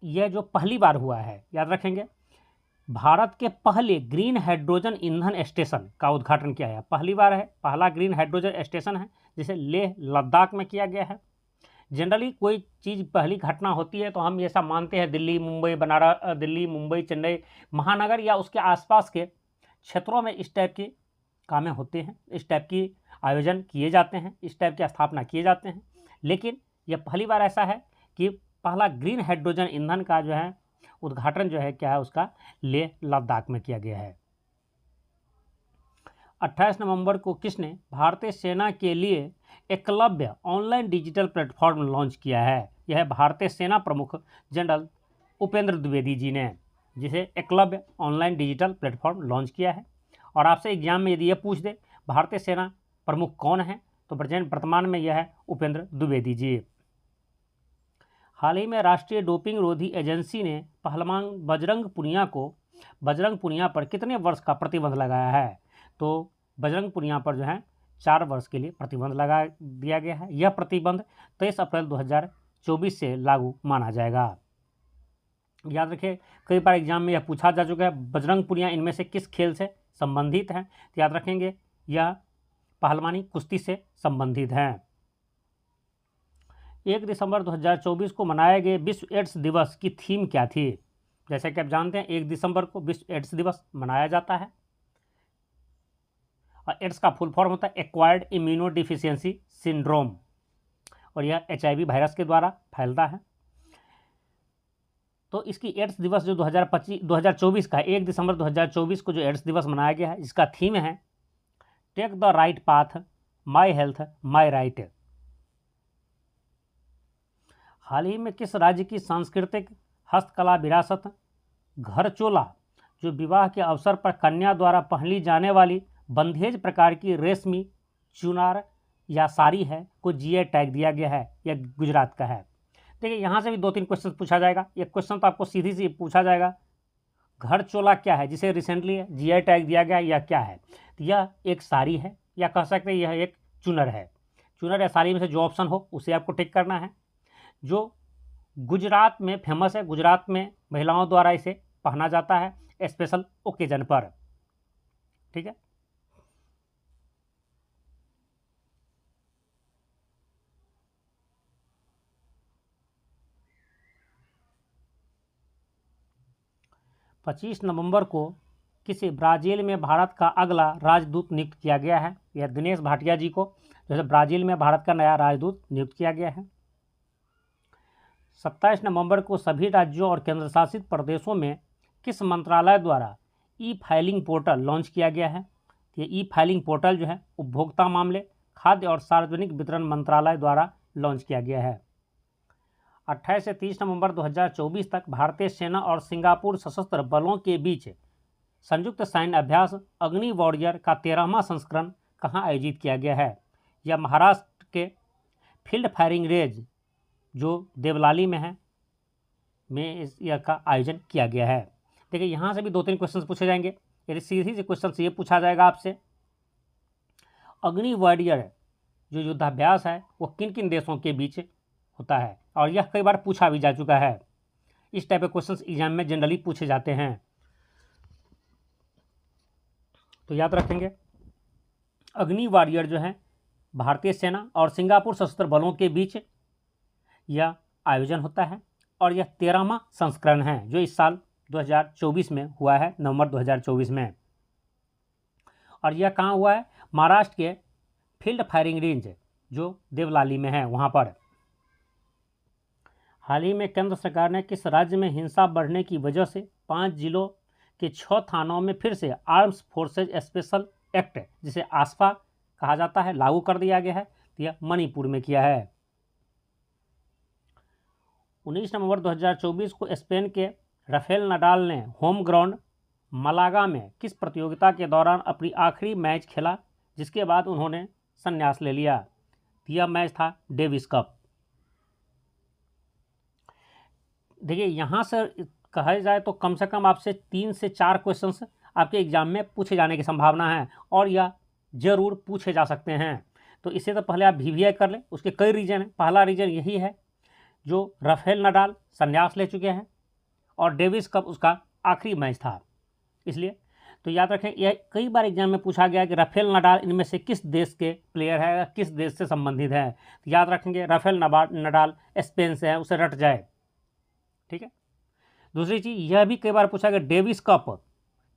यह जो पहली बार हुआ है, याद रखेंगे, भारत के पहले ग्रीन हाइड्रोजन ईंधन स्टेशन का उद्घाटन किया है। पहली बार है, पहला ग्रीन हाइड्रोजन स्टेशन है जिसे लेह लद्दाख में किया गया है। जनरली कोई चीज़ पहली घटना होती है तो हम ये सब मानते हैं दिल्ली मुंबई बनारस, दिल्ली मुंबई चेन्नई महानगर या उसके आसपास के क्षेत्रों में इस टाइप के कामें होते हैं, इस टाइप की आयोजन किए जाते हैं, इस टाइप की स्थापना किए जाते हैं। लेकिन यह पहली बार ऐसा है कि पहला ग्रीन हाइड्रोजन ईंधन का जो है उद्घाटन जो है क्या है उसका लेह लद्दाख में किया गया है। 28 नवंबर को किसने भारतीय सेना के लिए Eklavya online digital platform launch किया है? यह भारतीय सेना प्रमुख जनरल उपेंद्र द्विवेदी जी ने, जिसे Eklavya online digital platform launch किया है। और आपसे एग्जाम में यदि यह पूछ दे भारतीय सेना प्रमुख कौन है, तो वर्तमान में यह है उपेंद्र द्विवेदी जी। हाल ही में राष्ट्रीय डोपिंग रोधी एजेंसी ने पहलवान बजरंग पुनिया पर कितने वर्ष का प्रतिबंध लगाया है? तो बजरंग पुनिया पर जो है 4 वर्ष के लिए प्रतिबंध लगा दिया गया है। यह प्रतिबंध 23 अप्रैल 2024 से लागू माना जाएगा। याद रखिए, कई बार एग्जाम में यह पूछा जा चुका है, बजरंग पुनिया इनमें से किस खेल से संबंधित हैं? तो याद रखेंगे यह पहलवानी कुश्ती से संबंधित हैं। 1 दिसंबर 2024 को मनाए गए विश्व एड्स दिवस की थीम क्या थी? जैसे कि आप जानते हैं 1 दिसंबर को विश्व एड्स दिवस मनाया जाता है और एड्स का फुल फॉर्म होता है एक्वायर्ड इम्यूनोडिफिशियंसी सिंड्रोम, और यह HIV वायरस के द्वारा फैलता है। तो इसकी एड्स दिवस जो 2024 का 1 दिसंबर 2024 को जो एड्स दिवस मनाया गया है, इसका थीम है take the right path, my health my right. हाल ही में किस राज्य की सांस्कृतिक हस्तकला विरासत घरचोला, जो विवाह के अवसर पर कन्या द्वारा पहनी जाने वाली बंधेज प्रकार की रेशमी चुनार या साड़ी है, को GI टैग दिया गया है? यह गुजरात का है। देखिए यहाँ से भी 2-3 क्वेश्चन पूछा जाएगा। एक क्वेश्चन तो आपको सीधी सी पूछा जाएगा, घरचोला क्या है जिसे रिसेंटली GI टैग दिया गया, यह क्या है? तो यह एक साड़ी है, या कह सकते हैं यह एक चुनर है। चुनर या साड़ी में से जो ऑप्शन हो उसे आपको टिक करना है। जो गुजरात में फेमस है, गुजरात में महिलाओं द्वारा इसे पहना जाता है स्पेशल ओकेजन पर। ठीक है, पच्चीस नवंबर को किसे ब्राज़ील में भारत का अगला राजदूत नियुक्त किया गया है? यह दिनेश भाटिया जी को जैसे ब्राज़ील में भारत का नया राजदूत नियुक्त किया गया है। 27 नवंबर को सभी राज्यों और केंद्रशासित प्रदेशों में किस मंत्रालय द्वारा ई-फाइलिंग पोर्टल लॉन्च किया गया है? ये ई-फाइलिंग पोर्टल जो है उपभोक्ता मामले, खाद्य और सार्वजनिक वितरण मंत्रालय द्वारा लॉन्च किया गया है। 28 से 30 नवंबर 2024 तक भारतीय सेना और सिंगापुर सशस्त्र बलों के बीच संयुक्त सैन्य अभ्यास अग्नि वॉरियर का 13वां संस्करण कहाँ आयोजित किया गया है? यह महाराष्ट्र के फील्ड फायरिंग रेंज जो देवलाली में है यह का आयोजन किया गया है। देखिए यहाँ से भी 2-3 क्वेश्चन पूछे जाएंगे। यदि सीधी से क्वेश्चन से ये पूछा जाएगा आपसे, अग्नि वॉरियर जो युद्धाभ्यास है वो किन किन देशों के बीच होता है? और यह कई बार पूछा भी जा चुका है। इस टाइप के क्वेश्चंस एग्जाम में जनरली पूछे जाते हैं, तो याद रखेंगे अग्नि वॉरियर जो है भारतीय सेना और सिंगापुर सशस्त्र बलों के बीच यह आयोजन होता है और यह 13वां संस्करण है जो इस साल 2024 में हुआ है, नवंबर 2024 में। और यह कहाँ हुआ है? महाराष्ट्र के फील्ड फायरिंग रेंज जो देवलाली में है वहाँ पर। हाल ही में केंद्र सरकार ने किस राज्य में हिंसा बढ़ने की वजह से 5 जिलों के 6 थानों में फिर से आर्म्स फोर्सेज स्पेशल एक्ट, जिसे आस्फा कहा जाता है, लागू कर दिया गया है? तो यह मणिपुर में किया है। 19 नवंबर 2024 को स्पेन के राफेल नडाल ने होम ग्राउंड मलागा में किस प्रतियोगिता के दौरान अपनी आखिरी मैच खेला, जिसके बाद उन्होंने संन्यास ले लिया? यह मैच था डेविस कप। देखिए यहाँ से कहा जाए तो कम से कम आपसे 3 से 4 क्वेश्चंस आपके एग्जाम में पूछे जाने की संभावना है और यह जरूर पूछे जा सकते हैं। तो इससे तो पहले आप VVI कर लें। उसके कई रीजन हैं। पहला रीजन यही है जो राफेल नडाल संन्यास ले चुके हैं और डेविस कप उसका आखिरी मैच था, इसलिए तो याद रखें यह कई बार एग्जाम में पूछा गया कि राफेल नडाल इनमें से किस देश के प्लेयर है, किस देश से संबंधित है। तो याद रखेंगे राफेल नडाल स्पेन से है, उसे रट जाए। ठीक है। दूसरी चीज़ यह भी कई बार पूछा गया डेविस कप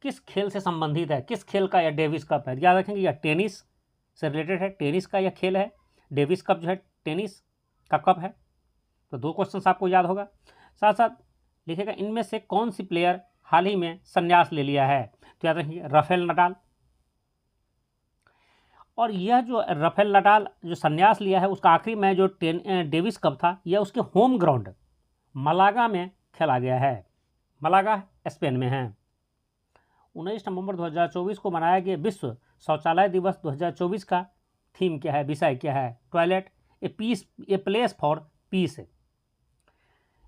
किस खेल से संबंधित है, किस खेल का यह डेविस कप है। याद रखेंगे यह टेनिस से रिलेटेड है, टेनिस का यह खेल है। डेविस कप जो है टेनिस का कप है। तो 2 क्वेश्चन आपको याद होगा। साथ साथ लिखेगा इनमें से कौन सी प्लेयर हाल ही में संन्यास ले लिया है। तो याद रखिए राफेल नडाल। और यह जो राफेल नडाल जो संन्यास लिया है उसका आखिरी मैच जो डेविस कप था यह उसके होम ग्राउंड मलागा में खेला गया है। मलागा स्पेन में है। 19 नवंबर 2024 को मनाया गया विश्व शौचालय दिवस 2024 का थीम क्या है, विषय क्या है। Toilet a place for piece.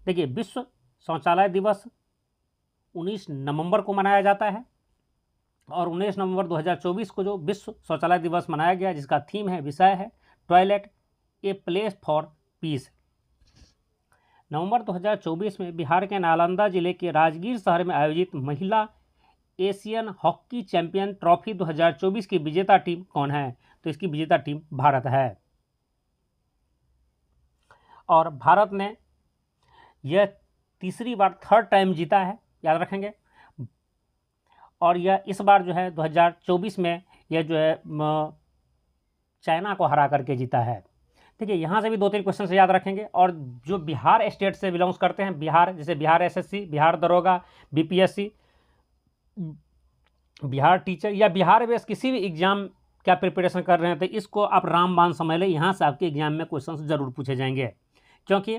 देखिए विश्व शौचालय दिवस 19 नवंबर को मनाया जाता है और 19 नवंबर 2024 को जो विश्व शौचालय दिवस मनाया गया जिसका थीम है, विषय है toilet a place for peace. नवंबर 2024 में बिहार के नालंदा जिले के राजगीर शहर में आयोजित महिला एशियन हॉकी चैंपियन ट्रॉफी 2024 की विजेता टीम कौन है। तो इसकी विजेता टीम भारत है और भारत ने यह तीसरी बार थर्ड टाइम जीता है, याद रखेंगे। और यह इस बार जो है 2024 में यह जो है चाइना को हरा करके जीता है। ठीक है। यहाँ से भी 2-3 क्वेश्चन से याद रखेंगे। और जो बिहार स्टेट से बिलोंग्स करते हैं, बिहार जैसे बिहार SSC, बिहार दरोगा, BPSC, बिहार टीचर या बिहार बेस किसी भी एग्जाम क्या प्रिपरेशन कर रहे हैं तो इसको आप रामबाण समझ लें। यहाँ से आपके एग्जाम में क्वेश्चन जरूर पूछे जाएंगे क्योंकि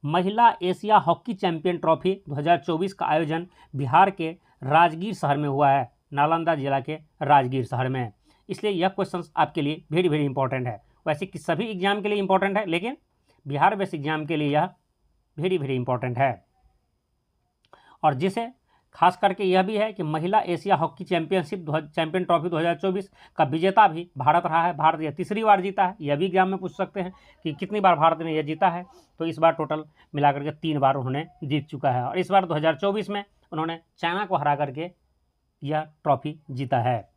महिला एशिया हॉकी चैंपियन ट्रॉफी 2024 का आयोजन बिहार के राजगीर शहर में हुआ है, नालंदा जिला के राजगीर शहर में। इसलिए यह क्वेश्चन आपके लिए वेरी वेरी इंपॉर्टेंट है। वैसे कि सभी एग्जाम के लिए इंपॉर्टेंट है लेकिन बिहार बेस एग्जाम के लिए यह वेरी वेरी इंपॉर्टेंट है। और जिसे खास करके यह भी है कि महिला एशिया हॉकी चैंपियन ट्रॉफी 2024 का विजेता भी भारत रहा है। भारत यह तीसरी बार जीता है। यह भी एग्जाम में पूछ सकते हैं कि कितनी बार भारत ने यह जीता है। तो इस बार टोटल मिलाकर के 3 बार उन्होंने जीत चुका है और इस बार 2024 में उन्होंने चाइना को हरा करके यह ट्रॉफी जीता है।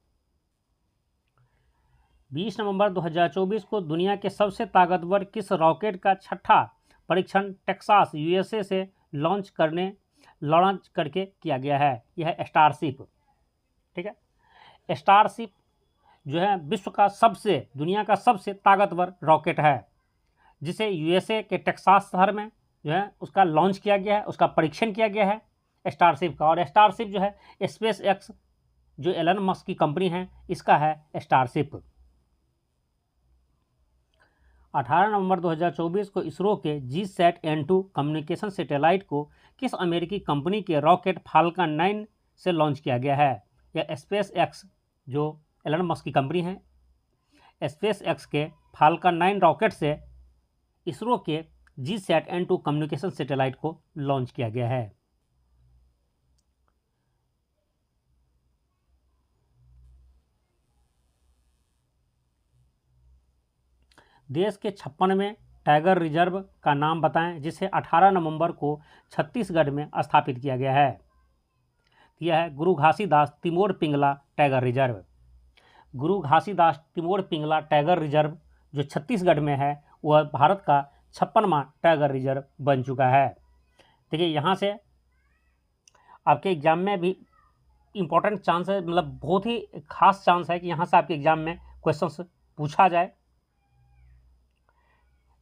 20 नवंबर 2024 को दुनिया के सबसे ताकतवर किस रॉकेट का 6ठा परीक्षण टेक्सास USA से लॉन्च करके किया गया है। यह है स्टारशिप। ठीक है। स्टारशिप जो है दुनिया का सबसे ताकतवर रॉकेट है जिसे USA के टेक्सास शहर में जो है उसका लॉन्च किया गया है, उसका परीक्षण किया गया है स्टारशिप का। और स्टारशिप जो है SpaceX जो एलन मस्क की कंपनी है इसका है स्टारशिप। 18 नवंबर 2024 को इसरो के GSAT-N2 कम्युनिकेशन सैटेलाइट को किस अमेरिकी कंपनी के रॉकेट फाल्कन 9 से लॉन्च किया गया है। यह SpaceX जो एलन मस्क की कंपनी है, SpaceX के फाल्कन 9 रॉकेट से इसरो के GSAT-N2 कम्युनिकेशन सैटेलाइट को लॉन्च किया गया है। देश के 56वें टाइगर रिजर्व का नाम बताएं जिसे 18 नवंबर को छत्तीसगढ़ में स्थापित किया गया है। यह है Guru Ghasidas Tamor Pingla tiger reserve. Guru Ghasidas Tamor Pingla tiger reserve जो छत्तीसगढ़ में है वह भारत का 56वां टाइगर रिजर्व बन चुका है। देखिए यहाँ से आपके एग्जाम में भी इम्पोर्टेंट चांस है, मतलब बहुत ही खास चांस है कि यहाँ से आपके एग्जाम में क्वेश्चन पूछा जाए,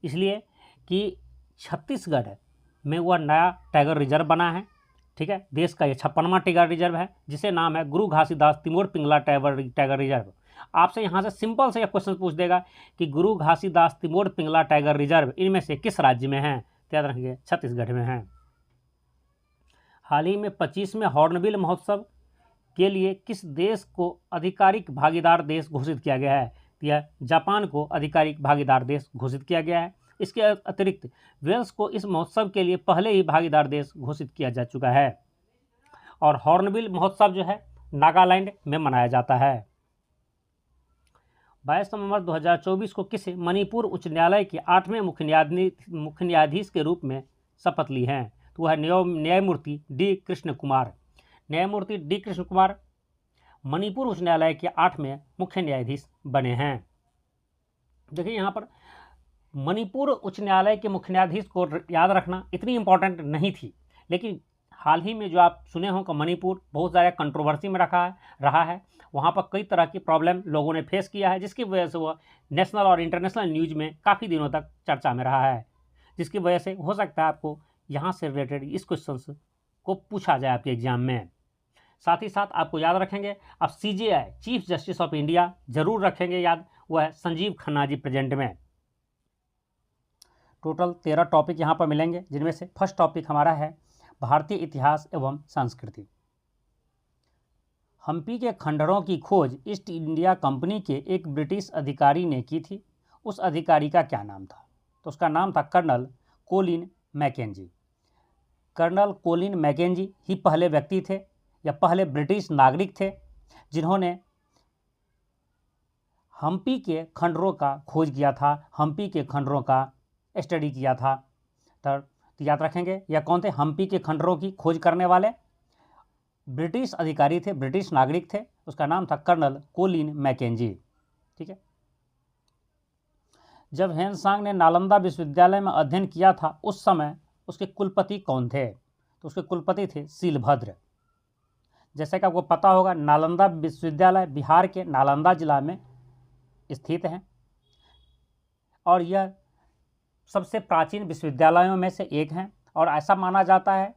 इसलिए कि छत्तीसगढ़ में वह नया टाइगर रिजर्व बना है। ठीक है। देश का यह 56वां टाइगर रिजर्व है जिसे नाम है गुरु घासीदास तिमोर पिंगला टाइगर रिजर्व। आपसे यहाँ से सिंपल से यह क्वेश्चन पूछ देगा कि गुरु घासीदास तिमोर पिंगला टाइगर रिजर्व इनमें से किस राज्य में है। तो याद रखिए छत्तीसगढ़ में है। हाल ही में 25वें हॉर्नबिल महोत्सव के लिए किस देश को आधिकारिक भागीदार देश घोषित किया गया है। यह जापान को आधिकारिक भागीदार देश घोषित किया गया है। इसके अतिरिक्त वेल्स को इस महोत्सव के लिए पहले ही भागीदार देश घोषित किया जा चुका है। और हॉर्नबिल महोत्सव जो है नागालैंड में मनाया जाता है। 22 नवंबर 2024 को किस मणिपुर उच्च न्यायालय के 8वें मुख्य न्यायाधीश के रूप में शपथ ली हैं? तो वह न्यायमूर्ति डी कृष्ण कुमार। न्यायमूर्ति डी कृष्ण कुमार मणिपुर उच्च न्यायालय के 8वें मुख्य न्यायाधीश बने हैं। देखिए यहाँ पर मणिपुर उच्च न्यायालय के मुख्य न्यायाधीश को याद रखना इतनी इम्पोर्टेंट नहीं थी, लेकिन हाल ही में जो आप सुने हों कि मणिपुर बहुत ज़्यादा कंट्रोवर्सी में रहा है। वहाँ पर कई तरह की प्रॉब्लम लोगों ने फेस किया है, जिसकी वजह से वह नेशनल और इंटरनेशनल न्यूज़ में काफ़ी दिनों तक चर्चा में रहा है, जिसकी वजह से हो सकता है आपको यहाँ से रिलेटेड इस क्वेश्चन को पूछा जाए आपके एग्जाम में। साथ ही साथ आपको याद रखेंगे अब CJI chief justice of India जरूर रखेंगे याद, वह है संजीव खन्ना जी प्रेजेंट में। टोटल 13 टॉपिक यहाँ पर मिलेंगे, जिनमें से फर्स्ट टॉपिक हमारा है भारतीय इतिहास एवं संस्कृति। हम्पी के खंडहरों की खोज ईस्ट इंडिया कंपनी के एक ब्रिटिश अधिकारी ने की थी। उस अधिकारी का क्या नाम था? तो उसका नाम था colonel Colin Mackenzie. Colonel Colin Mackenzie ही पहले व्यक्ति थे या पहले ब्रिटिश नागरिक थे जिन्होंने हम्पी के खंडहरों का खोज किया था, हम्पी के खंडहरों का स्टडी किया था। तो याद रखेंगे यह कौन थे? हम्पी के खंडहरों की खोज करने वाले ब्रिटिश अधिकारी थे, ब्रिटिश नागरिक थे। उसका नाम था कर्नल कोलिन मैकेंजी। ठीक है। जब ह्वेनसांग ने नालंदा विश्वविद्यालय में अध्ययन किया था उस समय उसके कुलपति कौन थे? तो उसके कुलपति थे शीलभद्र। जैसे कि आपको पता होगा नालंदा विश्वविद्यालय बिहार के नालंदा जिला में स्थित है और यह सबसे प्राचीन विश्वविद्यालयों में से एक है। और ऐसा माना जाता है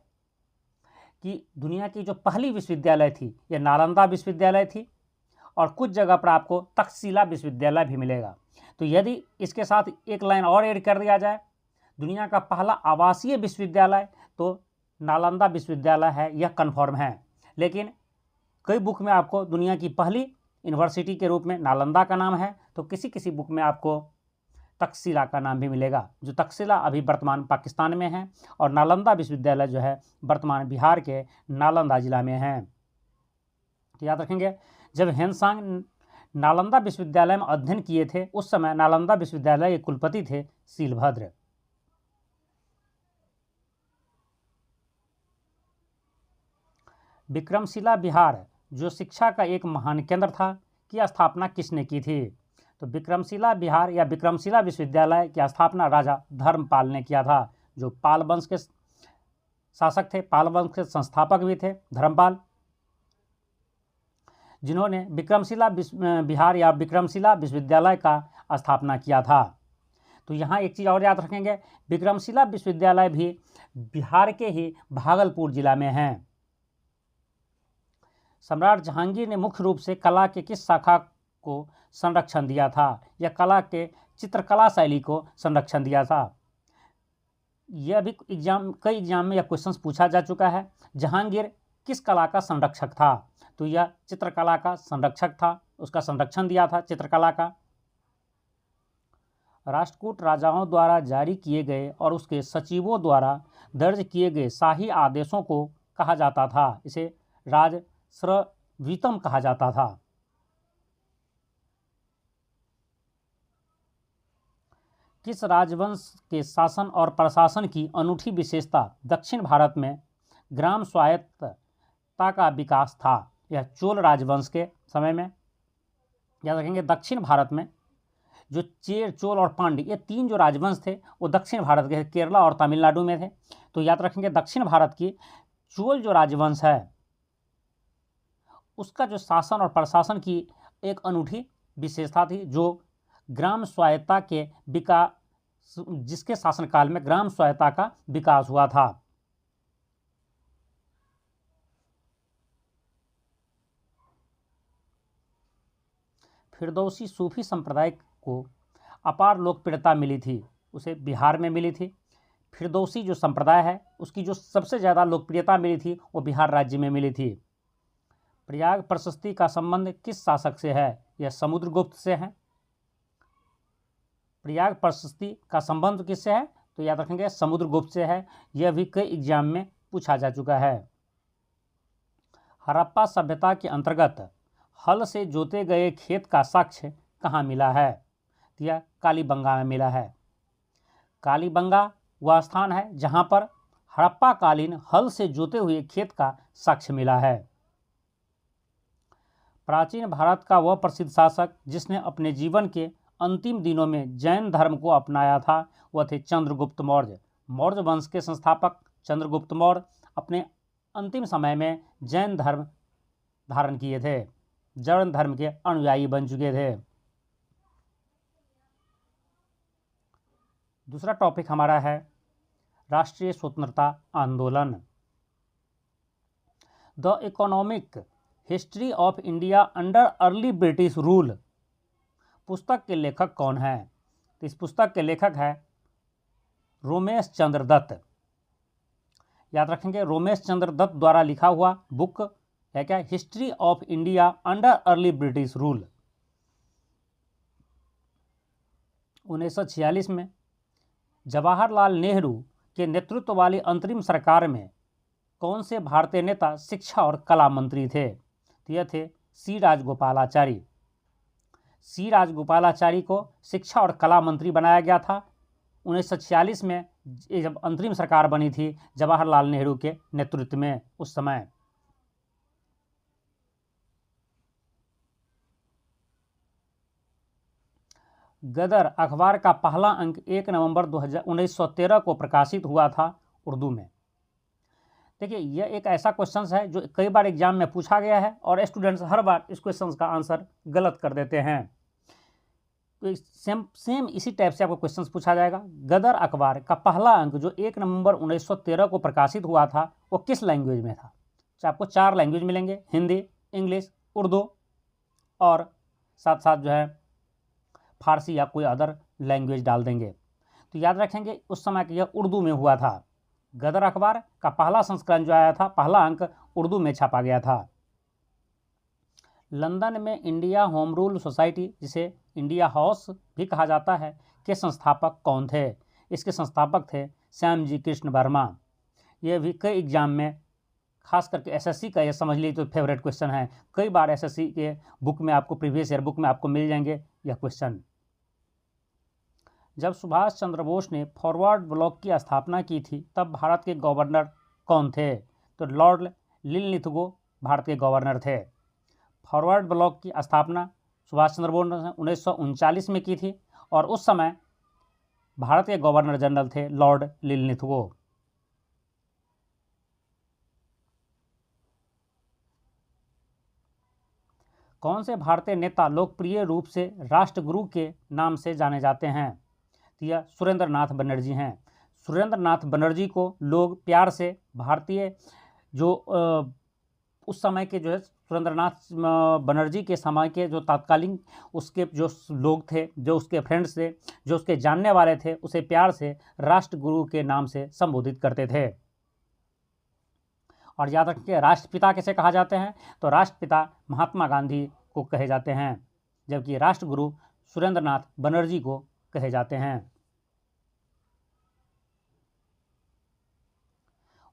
कि दुनिया की जो पहली विश्वविद्यालय थी यह नालंदा विश्वविद्यालय थी, और कुछ जगह पर आपको तक्षशिला विश्वविद्यालय भी मिलेगा। तो यदि इसके साथ एक लाइन और ऐड कर दिया जाए, दुनिया का पहला आवासीय विश्वविद्यालय तो नालंदा विश्वविद्यालय है, यह कन्फर्म है। लेकिन कई बुक में आपको दुनिया की पहली यूनिवर्सिटी के रूप में नालंदा का नाम है, तो किसी किसी बुक में आपको तक्षशिला का नाम भी मिलेगा, जो तक्षशिला अभी वर्तमान पाकिस्तान में है, और नालंदा विश्वविद्यालय जो है वर्तमान बिहार के नालंदा जिला में है। तो याद रखेंगे जब ह्वेनसांग नालंदा विश्वविद्यालय में अध्ययन किए थे उस समय नालंदा विश्वविद्यालय के कुलपति थे शीलभद्र। विक्रमशिला बिहार जो शिक्षा का एक महान केंद्र था की स्थापना किसने की थी? तो विक्रमशिला बिहार या विक्रमशिला विश्वविद्यालय की स्थापना राजा धर्मपाल ने किया था, जो पाल वंश के शासक थे, पाल वंश के संस्थापक भी थे धर्मपाल, जिन्होंने विक्रमशिला बिहार या विक्रमशिला विश्वविद्यालय का स्थापना किया था। तो यहाँ एक चीज़ और याद रखेंगे, विक्रमशिला विश्वविद्यालय भी बिहार के ही भागलपुर जिला में है। सम्राट जहांगीर ने मुख्य रूप से कला के किस शाखा को संरक्षण दिया था? या कला के चित्रकला शैली को संरक्षण दिया था? यह भी कई एग्जाम में यह क्वेश्चन पूछा जा चुका है। जहांगीर किस कला का संरक्षक था? तो यह चित्रकला का संरक्षक था, उसका संरक्षण दिया था चित्रकला का। राष्ट्रकूट राजाओं द्वारा जारी किए गए और उसके सचिवों द्वारा दर्ज किए गए शाही आदेशों को कहा जाता था, इसे राजश्रवितम कहा जाता था। किस राजवंश के शासन और प्रशासन की अनूठी विशेषता दक्षिण भारत में ग्राम स्वायत्तता का विकास था? यह चोल राजवंश के समय में। याद रखेंगे दक्षिण भारत में जो चेर, चोल और पांड्य ये तीन जो राजवंश थे वो दक्षिण भारत के केरला और तमिलनाडु में थे। तो याद रखेंगे दक्षिण भारत की चोल जो राजवंश है उसका जो शासन और प्रशासन की एक अनूठी विशेषता थी, जो ग्राम स्वायत्तता के विकास, जिसके शासनकाल में ग्राम स्वायत्तता का विकास हुआ था। फिरदौसी सूफी संप्रदाय को अपार लोकप्रियता मिली थी, उसे बिहार में मिली थी। फिरदौसी जो संप्रदाय है उसकी जो सबसे ज़्यादा लोकप्रियता मिली थी वो बिहार राज्य में मिली थी। प्रयाग प्रशस्ति का संबंध किस शासक से है? यह समुद्रगुप्त से है। प्रयाग प्रशस्ति का संबंध किससे है? तो याद रखेंगे समुद्रगुप्त से है। यह भी कई एग्जाम में पूछा जा चुका है। हड़प्पा सभ्यता के अंतर्गत हल से जोते गए खेत का साक्ष्य कहाँ मिला है? तो यह कालीबंगा में मिला है। कालीबंगा वह स्थान है जहाँ पर हड़प्पा कालीन हल से जोते हुए खेत का साक्ष्य मिला है। प्राचीन भारत का वह प्रसिद्ध शासक जिसने अपने जीवन के अंतिम दिनों में जैन धर्म को अपनाया था, वह थे चंद्रगुप्त मौर्य। मौर्य वंश के संस्थापक चंद्रगुप्त मौर्य अपने अंतिम समय में जैन धर्म धारण किए थे, जैन धर्म के अनुयायी बन चुके थे। दूसरा टॉपिक हमारा है राष्ट्रीय स्वतंत्रता आंदोलन। The economic history of India under early British rule पुस्तक के लेखक कौन है? तो इस पुस्तक के लेखक है रोमेश चंद्र दत्त। याद रखेंगे, रोमेश चंद्र दत्त द्वारा लिखा हुआ बुक है क्या? History of India under early British rule. 1946 में जवाहरलाल नेहरू के नेतृत्व वाली अंतरिम सरकार में कौन से भारतीय नेता शिक्षा और कला मंत्री थे? तो यह थे सी राजगोपालाचारी। सी राजगोपालाचारी को शिक्षा और कला मंत्री बनाया गया था 1946 में, जब अंतरिम सरकार बनी थी जवाहरलाल नेहरू के नेतृत्व में उस समय। गदर अखबार का पहला अंक 1 नवंबर 1913 को प्रकाशित हुआ था उर्दू में। देखिए, यह एक ऐसा क्वेश्चन है जो कई बार एग्जाम में पूछा गया है और स्टूडेंट्स हर बार इस क्वेश्चन का आंसर गलत कर देते हैं। तो सेम इसी टाइप से आपको क्वेश्चन पूछा जाएगा। गदर अखबार का पहला अंक जो 1 नवंबर 1913 को प्रकाशित हुआ था वो किस लैंग्वेज में था? तो आपको 4 लैंग्वेज मिलेंगे, हिंदी, इंग्लिश, उर्दू और साथ साथ जो है फारसी या कोई अदर लैंग्वेज डाल देंगे। तो याद रखेंगे उस समय कि यह उर्दू में हुआ था। गदर अखबार का पहला संस्करण जो आया था, पहला अंक उर्दू में छापा गया था। लंदन में इंडिया होम रूल सोसाइटी, जिसे इंडिया हाउस भी कहा जाता है, के संस्थापक कौन थे? इसके संस्थापक थे श्याम जी कृष्ण वर्मा। यह भी कई एग्जाम में, खास करके एसएससी का, यह समझ लीजिए तो फेवरेट क्वेश्चन है। कई बार एसएससी के बुक में आपको, प्रीवियस ईयर बुक में आपको मिल जाएंगे यह क्वेश्चन। जब सुभाष चंद्र बोस ने फॉरवर्ड ब्लॉक की स्थापना की थी तब भारत के गवर्नर कौन थे? तो लॉर्ड लिनलिथगो भारत के गवर्नर थे। फॉरवर्ड ब्लॉक की स्थापना सुभाष चंद्र बोस ने 1939 में की थी और उस समय भारत के गवर्नर जनरल थे लॉर्ड लिनलिथगो। कौन से भारतीय नेता लोकप्रिय रूप से राष्ट्रगुरु के नाम से जाने जाते हैं? तो यह सुरेंद्र नाथ बनर्जी हैं। सुरेंद्र नाथ बनर्जी को लोग प्यार से भारतीय जो उस समय के जो है सुरेंद्र नाथ बनर्जी के समय के जो तत्कालीन उसके जो लोग थे, जो उसके फ्रेंड्स थे, जो उसके जानने वाले थे, उसे प्यार से राष्ट्रगुरु के नाम से संबोधित करते थे। और याद रखिए, राष्ट्रपिता कैसे कहा जाते हैं? तो राष्ट्रपिता महात्मा गांधी को कहे जाते हैं, जबकि राष्ट्रगुरु सुरेंद्र नाथ बनर्जी को कहे जाते हैं।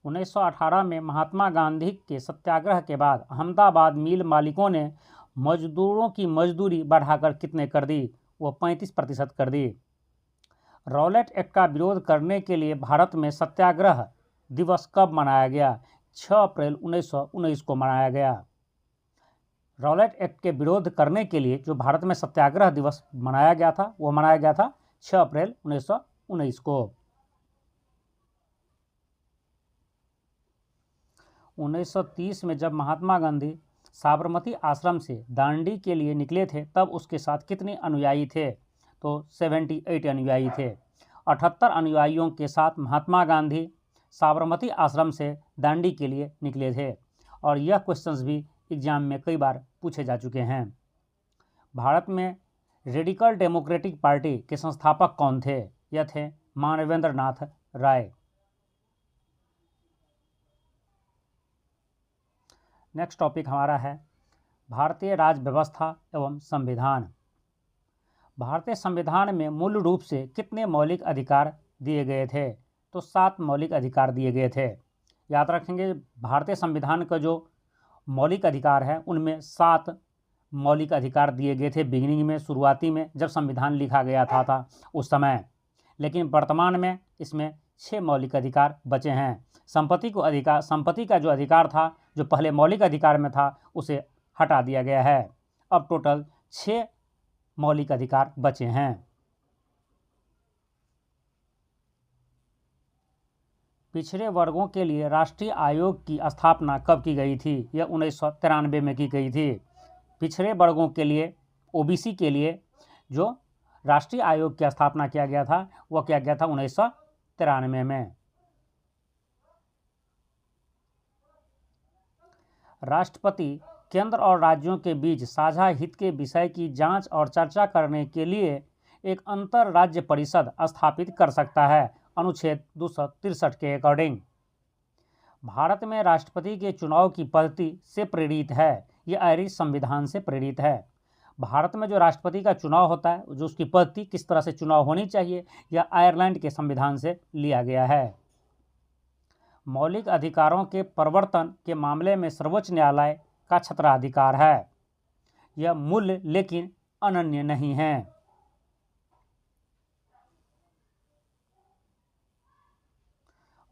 1918 में महात्मा गांधी के सत्याग्रह के बाद अहमदाबाद मिल मालिकों ने मजदूरों की मजदूरी बढ़ाकर कितने कर दी? वो 35% कर दी। रॉलेट एक्ट का विरोध करने के लिए भारत में सत्याग्रह दिवस कब मनाया गया? 6 अप्रैल 1919 को मनाया गया। रॉलेट एक्ट के विरोध करने के लिए जो भारत में सत्याग्रह दिवस मनाया गया था वो मनाया गया था 6 अप्रैल 1919 को। 1930 में जब महात्मा गांधी साबरमती आश्रम से दांडी के लिए निकले थे तब उसके साथ कितने अनुयायी थे? तो 78 अनुयायी थे। 78 अनुयायियों के साथ महात्मा गांधी साबरमती आश्रम से दांडी के लिए निकले थे और यह क्वेश्चंस भी एग्जाम में कई बार पूछे जा चुके हैं। भारत में रेडिकल डेमोक्रेटिक पार्टी के संस्थापक कौन थे? यह थे मानवेंद्र नाथ राय। नेक्स्ट टॉपिक हमारा है भारतीय राज्य व्यवस्था एवं संविधान। भारतीय संविधान में मूल रूप से कितने मौलिक अधिकार दिए गए थे? तो 7 मौलिक अधिकार दिए गए थे। याद रखेंगे, भारतीय संविधान का जो मौलिक अधिकार हैं उनमें 7 मौलिक अधिकार दिए गए थे बिगिनिंग में, शुरुआती में जब संविधान लिखा गया था उस समय। लेकिन वर्तमान में इसमें 6 मौलिक अधिकार बचे हैं। संपत्ति का जो अधिकार था, जो पहले मौलिक अधिकार में था, उसे हटा दिया गया है। अब टोटल 6 मौलिक अधिकार बचे हैं। पिछड़े वर्गों के लिए राष्ट्रीय आयोग की स्थापना कब की गई थी? यह 1993 में की गई थी। पिछड़े वर्गों के लिए, ओबीसी के लिए जो राष्ट्रीय आयोग की स्थापना किया गया था वह किया गया था 1993 में। राष्ट्रपति केंद्र और राज्यों के बीच साझा हित के विषय की जांच और चर्चा करने के लिए एक अंतर राज्य परिषद स्थापित कर सकता है, अनुच्छेद 263 के अकॉर्डिंग। भारत में राष्ट्रपति के चुनाव की पद्धति से प्रेरित है, यह आयरिश संविधान से प्रेरित है। भारत में जो राष्ट्रपति का चुनाव होता है, जो उसकी पद्धति किस तरह से चुनाव होनी चाहिए, यह आयरलैंड के संविधान से लिया गया है। मौलिक अधिकारों के प्रवर्तन के मामले में सर्वोच्च न्यायालय का छत्राधिकार है। यह मूल्य लेकिन अनन्य नहीं है।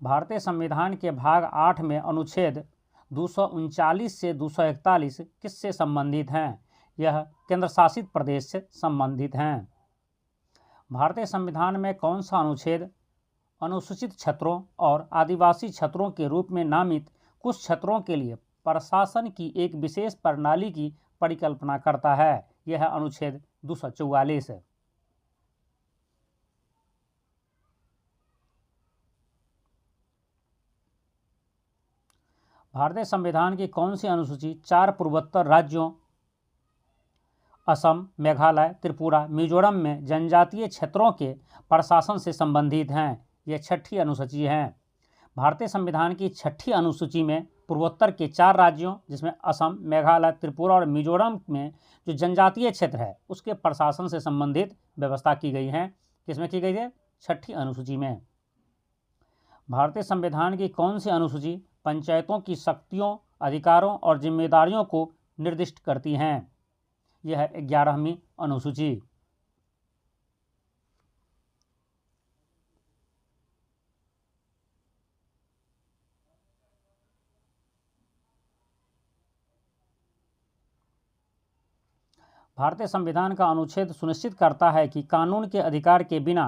भारतीय संविधान के भाग 8 में अनुच्छेद 239 से 241 किससे संबंधित हैं? यह केंद्र शासित प्रदेश से संबंधित हैं। भारतीय संविधान में कौन सा अनुच्छेद अनुसूचित क्षेत्रों और आदिवासी क्षेत्रों के रूप में नामित कुछ क्षेत्रों के लिए प्रशासन की एक विशेष प्रणाली की परिकल्पना करता है? यह है अनुच्छेद 244। भारतीय संविधान की कौन सी अनुसूची 4 पूर्वोत्तर राज्यों असम, मेघालय, त्रिपुरा, मिजोरम में जनजातीय क्षेत्रों के प्रशासन से संबंधित हैं? यह 6ठी अनुसूची है। भारतीय संविधान की 6ठी अनुसूची में पूर्वोत्तर के 4 राज्यों जिसमें असम, मेघालय, त्रिपुरा और मिजोरम में जो जनजातीय क्षेत्र है उसके प्रशासन से संबंधित व्यवस्था की गई है। किसमें की गई है? 6ठी अनुसूची में। भारतीय संविधान की कौन सी अनुसूची पंचायतों की शक्तियों, अधिकारों और जिम्मेदारियों को निर्दिष्ट करती हैं? यह है 11वीं अनुसूची। भारतीय संविधान का अनुच्छेद सुनिश्चित करता है कि कानून के अधिकार के बिना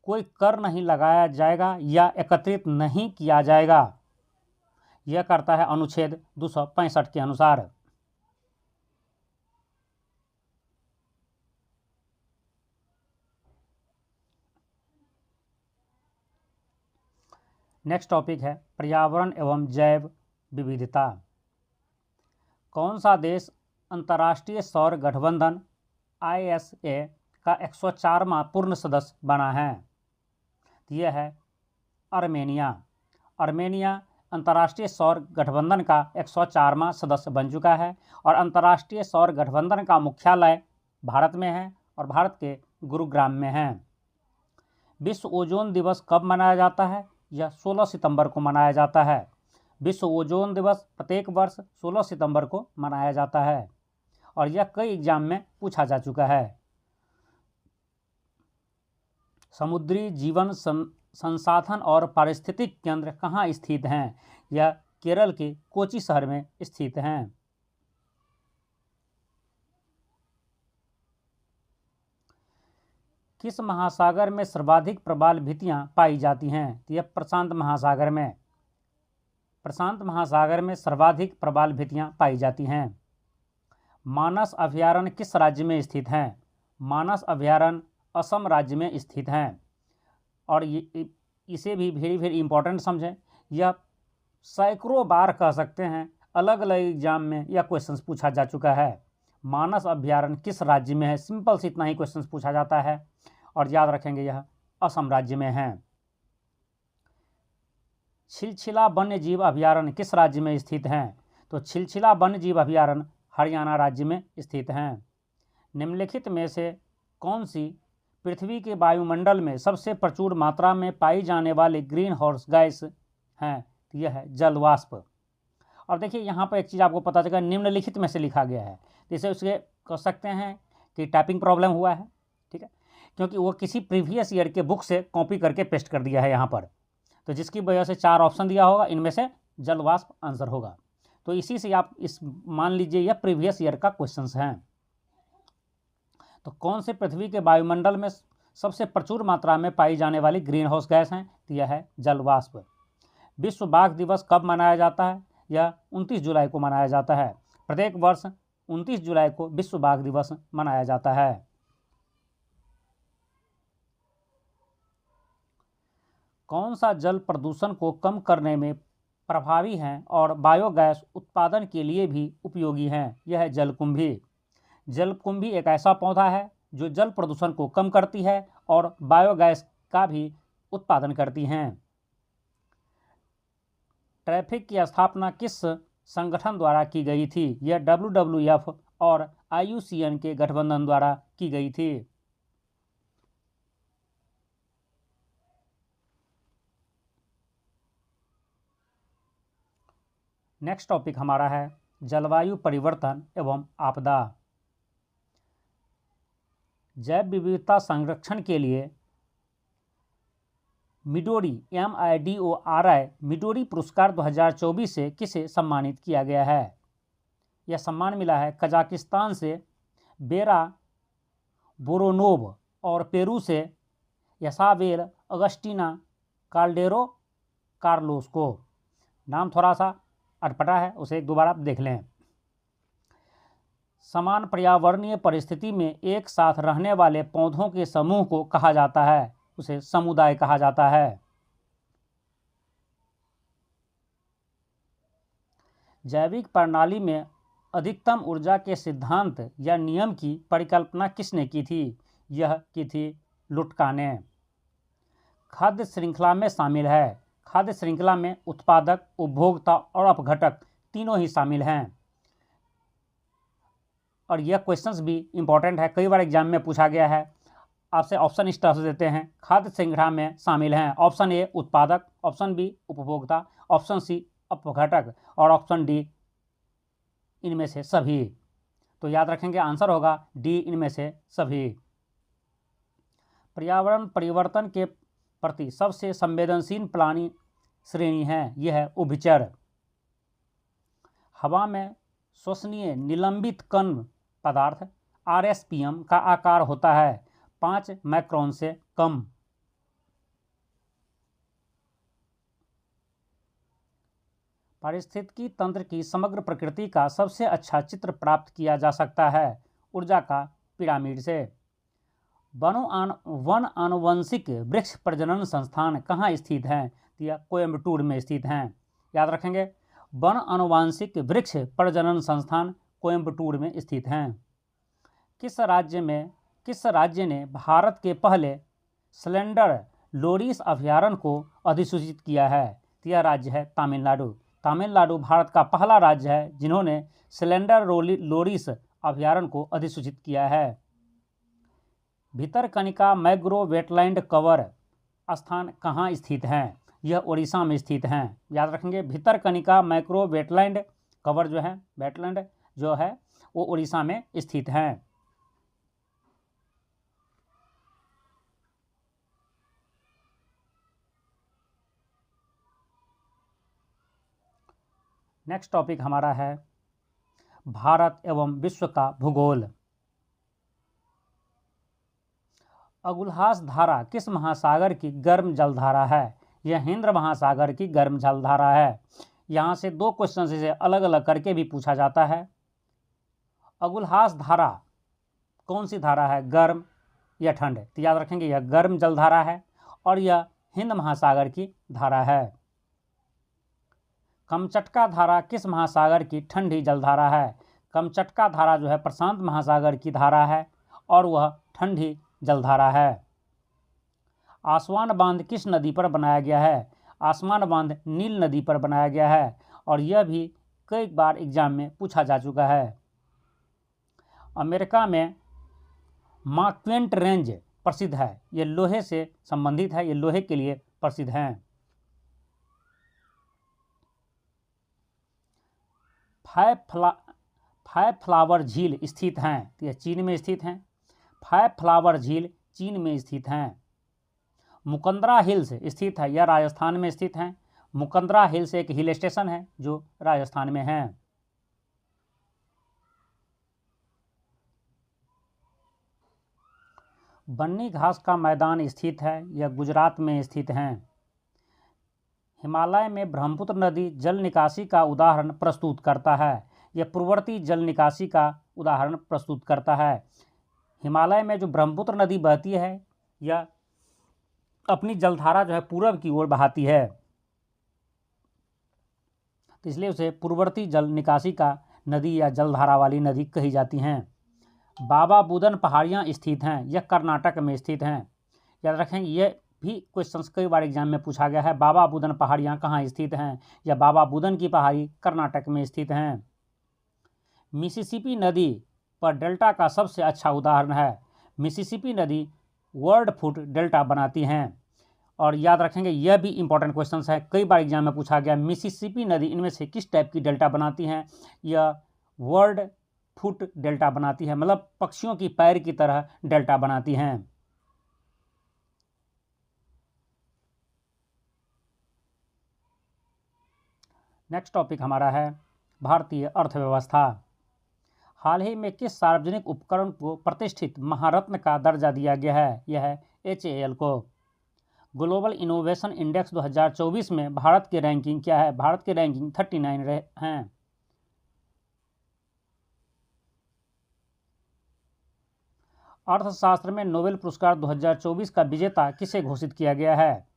कोई कर नहीं लगाया जाएगा या एकत्रित नहीं किया जाएगा। यह करता है अनुच्छेद 265 के अनुसार। नेक्स्ट टॉपिक है पर्यावरण एवं जैव विविधता। कौन सा देश अंतर्राष्ट्रीय सौर गठबंधन ISA का 104वां पूर्ण सदस्य बना है? यह है आर्मेनिया। आर्मेनिया अंतर्राष्ट्रीय सौर गठबंधन का 104वां सदस्य बन चुका है और अंतर्राष्ट्रीय सौर गठबंधन का मुख्यालय भारत में है और भारत के गुरुग्राम में है। विश्व ओजोन दिवस कब मनाया जाता है? यह 16 सितंबर को मनाया जाता है। विश्व ओजोन दिवस प्रत्येक वर्ष 16 सितंबर को मनाया जाता है और यह कई एग्जाम में पूछा जा चुका है। समुद्री जीवन संसाधन और पारिस्थितिक केंद्र कहाँ स्थित हैं? यह केरल के कोची शहर में स्थित हैं। किस महासागर में सर्वाधिक प्रवाल भित्तियां पाई जाती हैं? यह प्रशांत महासागर में। प्रशांत महासागर में सर्वाधिक प्रवाल भित्तियां पाई जाती हैं। मानस अभयारण्य किस राज्य में स्थित हैं? मानस अभयारण्य असम राज्य में स्थित हैं और इसे भी वेरी वेरी इंपॉर्टेंट समझें। यह सैकड़ों बार कह सकते हैं, अलग अलग एग्जाम में यह क्वेश्चन पूछा जा चुका है। मानस अभयारण्य किस राज्य में है? सिंपल से इतना ही क्वेश्चन पूछा जाता है और याद रखेंगे यह असम राज्य में है। छिलछिला वन्यजीव अभयारण्य किस राज्य में स्थित हैं? तो छिलछिला वन्यजीव अभयारण्य हरियाणा राज्य में स्थित हैं। निम्नलिखित में से कौन सी पृथ्वी के वायुमंडल में सबसे प्रचुर मात्रा में पाई जाने वाली ग्रीन हाउस गैस हैं? यह है जल वाष्प। और देखिए यहाँ पर एक चीज़ आपको पता चलेगा, निम्नलिखित में से लिखा गया है, जैसे उसके कह सकते हैं कि टाइपिंग प्रॉब्लम हुआ है, ठीक है, क्योंकि वो किसी प्रीवियस ईयर के बुक से कॉपी करके पेस्ट कर दिया है यहाँ पर, तो जिसकी वजह से 4 ऑप्शन दिया होगा, इनमें से जल वाष्प आंसर होगा। तो इसी से आप इस मान लीजिए यह प्रीवियस ईयर का क्वेश्चंस हैं। तो कौन से पृथ्वी के वायुमंडल में सबसे प्रचुर मात्रा में पाई जाने वाली ग्रीन हाउस गैस हैं? तो यह है जल वाष्प। विश्व बाघ दिवस कब मनाया जाता है? यह 29 जुलाई को मनाया जाता है। प्रत्येक वर्ष 29 जुलाई को विश्व बाघ दिवस मनाया जाता है। कौन सा जल प्रदूषण को कम करने में प्रभावी है और बायोगैस उत्पादन के लिए भी उपयोगी हैं? यह है जलकुंभी। जलकुंभी एक ऐसा पौधा है जो जल प्रदूषण को कम करती है और बायोगैस का भी उत्पादन करती हैं। ट्रैफिक की स्थापना किस संगठन द्वारा की गई थी? यह WWF और IUCN के गठबंधन द्वारा की गई थी। नेक्स्ट टॉपिक हमारा है जलवायु परिवर्तन एवं आपदा। जैव विविधता संरक्षण के लिए मिडोरी MIDORI मिडोरी पुरस्कार 2024 से किसे सम्मानित किया गया है? यह सम्मान मिला है कजाकिस्तान से बेरा बोरोनोव और पेरू से यसावेल अगस्टीना काल्डेरो कार्लोस को। नाम थोड़ा सा अटपटा है, उसे एक दोबारा देख लें। समान पर्यावरणीय परिस्थिति में एक साथ रहने वाले पौधों के समूह को कहा जाता है, उसे समुदाय कहा जाता है। जैविक प्रणाली में अधिकतम ऊर्जा के सिद्धांत या नियम की परिकल्पना किसने की थी? यह की थी लुटका ने। खाद्य श्रृंखला में शामिल है। खाद्य श्रृंखला में उत्पादक, उपभोक्ता और अपघटक तीनों ही शामिल हैं। और यह क्वेश्चंस भी इंपॉर्टेंट है, कई बार एग्जाम में पूछा गया है। आपसे ऑप्शन इस तरह से देते हैं, खाद्य श्रृंखला में शामिल हैं ऑप्शन ए उत्पादक, ऑप्शन बी उपभोक्ता, ऑप्शन सी अपघटक और ऑप्शन डी इनमें से सभी। तो याद रखेंगे आंसर होगा डी, इनमें से सभी। पर्यावरण परिवर्तन के प्रति सबसे संवेदनशील प्राणी श्रेणी है, यह है उभयचर। हवा में श्वसनीय निलंबित कण पदार्थ RSPM का आकार होता है 5 माइक्रोन से कम। पारिस्थितिकी तंत्र की समग्र प्रकृति का सबसे अच्छा चित्र प्राप्त किया जा सकता है ऊर्जा का पिरामिड से। वन आनुवंशिक वृक्ष प्रजनन संस्थान कहाँ स्थित हैं? यह कोयम्बटूर में स्थित हैं। याद रखेंगे, वन आनुवंशिक वृक्ष प्रजनन संस्थान कोयम्बटूर में स्थित हैं। किस राज्य ने भारत के पहले स्लेंडर लोरिस अभयारण्य को अधिसूचित किया है? यह राज्य है तमिलनाडु। तमिलनाडु भारत का पहला राज्य है जिन्होंने स्लेंडर लोरिस अभयारण्य को अधिसूचित किया है। भितरकनिका मैंग्रोव वेटलैंड कवर स्थान कहाँ स्थित हैं? यह उड़ीसा में स्थित हैं। याद रखेंगे, भितरकनिका मैंग्रोव वेटलैंड कवर जो है, वेटलैंड जो है वो उड़ीसा में स्थित हैं। नेक्स्ट टॉपिक हमारा है भारत एवं विश्व का भूगोल। अगुल्हास धारा किस महासागर की गर्म जलधारा है? यह हिंद महासागर की गर्म जलधारा है। यहाँ से 2 क्वेश्चन से अलग अलग करके भी पूछा जाता है। अगुल्हास धारा कौन सी धारा है, गर्म या ठंड? तो याद रखेंगे यह गर्म जलधारा है और यह हिंद महासागर की धारा है। कमचटका धारा किस महासागर की ठंडी जलधारा है? कमचटका धारा जो है प्रशांत महासागर की धारा है और वह ठंडी जलधारा है। आसवान बांध किस नदी पर बनाया गया है? आसवान बांध नील नदी पर बनाया गया है और यह भी कई बार एग्जाम में पूछा जा चुका है। अमेरिका में मार्क्वेंट रेंज प्रसिद्ध है, ये लोहे से संबंधित है, ये लोहे के लिए प्रसिद्ध हैं। फाइव फ्लावर झील स्थित हैं? तो यह चीन में स्थित हैं। फाइव फ्लावर झील चीन में स्थित हैं। मुकंदरा हिल्स स्थित है, यह राजस्थान में स्थित हैं। मुकंदरा हिल्स एक हिल स्टेशन है जो राजस्थान में है। बन्नी घास का मैदान स्थित है, यह गुजरात में स्थित हैं। हिमालय में ब्रह्मपुत्र नदी जल निकासी का उदाहरण प्रस्तुत करता है, यह पूर्ववर्ती जल निकासी का उदाहरण प्रस्तुत करता है। हिमालय में जो ब्रह्मपुत्र नदी बहती है यह अपनी जलधारा जो है पूर्व की ओर बहाती है, तो इसलिए उसे पूर्ववर्ती जल निकासी का नदी या जलधारा वाली नदी कही जाती हैं। बाबा बुदन पहाड़ियाँ स्थित हैं, यह कर्नाटक में स्थित हैं। याद रखें, यह भी क्वेश्चन कई बार एग्जाम में पूछा गया है। बाबा बुदन पहाड़ियाँ कहाँ स्थित हैं? या बाबा बुदन की पहाड़ी कर्नाटक में स्थित हैं। मिसिसिपी नदी पर डेल्टा का सबसे अच्छा उदाहरण है। मिसिसिपी नदी वर्ड फुट डेल्टा बनाती हैं। और याद रखेंगे, यह भी इंपॉर्टेंट क्वेश्चन है, कई बार एग्जाम में पूछा गया। मिसिसिपी नदी इनमें से किस टाइप की डेल्टा बनाती हैं? यह वर्ड फुट डेल्टा बनाती है, मतलब पक्षियों की पैर की तरह डेल्टा बनाती हैं। नेक्स्ट टॉपिक हमारा है भारतीय अर्थव्यवस्था। हाल ही में किस सार्वजनिक उपकरण को प्रतिष्ठित महारत्न का दर्जा दिया गया है? यह है HAL को। ग्लोबल इनोवेशन इंडेक्स 2024 में भारत की रैंकिंग क्या है? भारत की रैंकिंग 39 हैं। अर्थशास्त्र में नोबेल पुरस्कार 2024 का विजेता किसे घोषित किया गया है?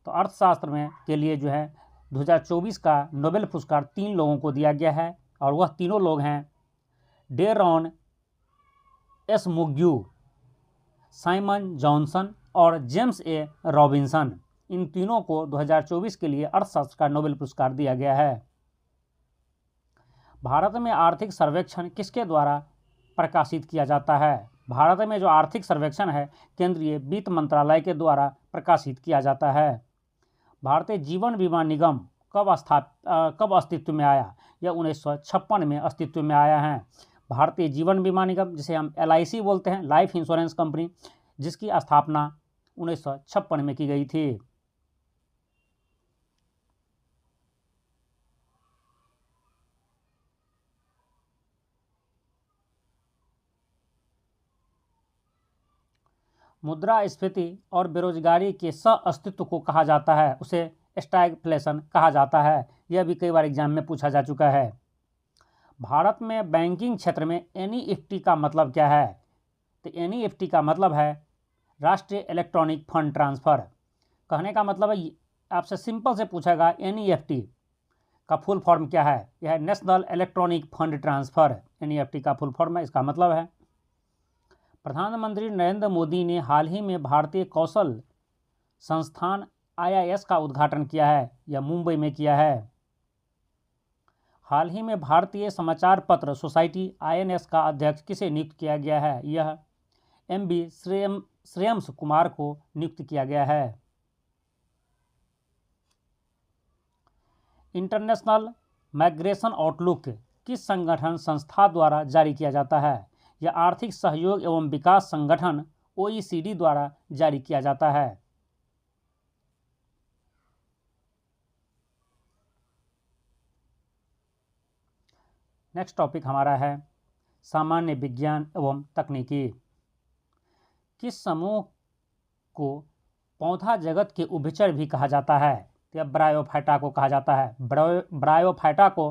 तो अर्थशास्त्र में के लिए जो है 2024 का नोबेल पुरस्कार 3 लोगों को दिया गया है, और वह तीनों लोग हैं डेरॉन एसमुग्यू, साइमन जॉनसन और जेम्स ए रॉबिन्सन। इन तीनों को 2024 के लिए अर्थशास्त्र का नोबेल पुरस्कार दिया गया है। भारत में आर्थिक सर्वेक्षण किसके द्वारा प्रकाशित किया जाता है? भारत में जो आर्थिक सर्वेक्षण है केंद्रीय वित्त मंत्रालय के द्वारा प्रकाशित किया जाता है। भारतीय जीवन बीमा निगम कब अस्तित्व में आया? यह 1956 में अस्तित्व में आया है। भारतीय जीवन बीमा निगम, जिसे हम LIC बोलते हैं, लाइफ इंश्योरेंस कंपनी, जिसकी स्थापना 1956 में की गई थी। मुद्रास्फीति और बेरोजगारी के सह-अस्तित्व को कहा जाता है, उसे स्टैगफ्लेशन कहा जाता है। यह भी कई बार एग्जाम में पूछा जा चुका है। भारत में बैंकिंग क्षेत्र में NEFT का मतलब क्या है? तो NEFT का मतलब है राष्ट्रीय इलेक्ट्रॉनिक फंड ट्रांसफ़र। कहने का मतलब है, आपसे सिंपल से पूछेगा NEFT का फुल फॉर्म क्या है? यह है national electronic fund transfer. NEFT का फुल फॉर्म है, इसका मतलब है। प्रधानमंत्री नरेंद्र मोदी ने हाल ही में भारतीय कौशल संस्थान IIS का उद्घाटन किया है, यह मुंबई में किया है। हाल ही में भारतीय समाचार पत्र सोसाइटी INS का अध्यक्ष किसे नियुक्त किया गया है? यह MB श्रेयम्स कुमार को नियुक्त किया गया है। इंटरनेशनल माइग्रेशन आउटलुक किस संगठन संस्था द्वारा जारी किया जाता है? यह आर्थिक सहयोग एवं विकास संगठन OECD द्वारा जारी किया जाता है। नेक्स्ट टॉपिक हमारा है सामान्य विज्ञान एवं तकनीकी। किस समूह को पौधा जगत के उभयचर भी कहा जाता है? यह ब्रायोफाइटा को कहा जाता है। ब्रायोफाइटा को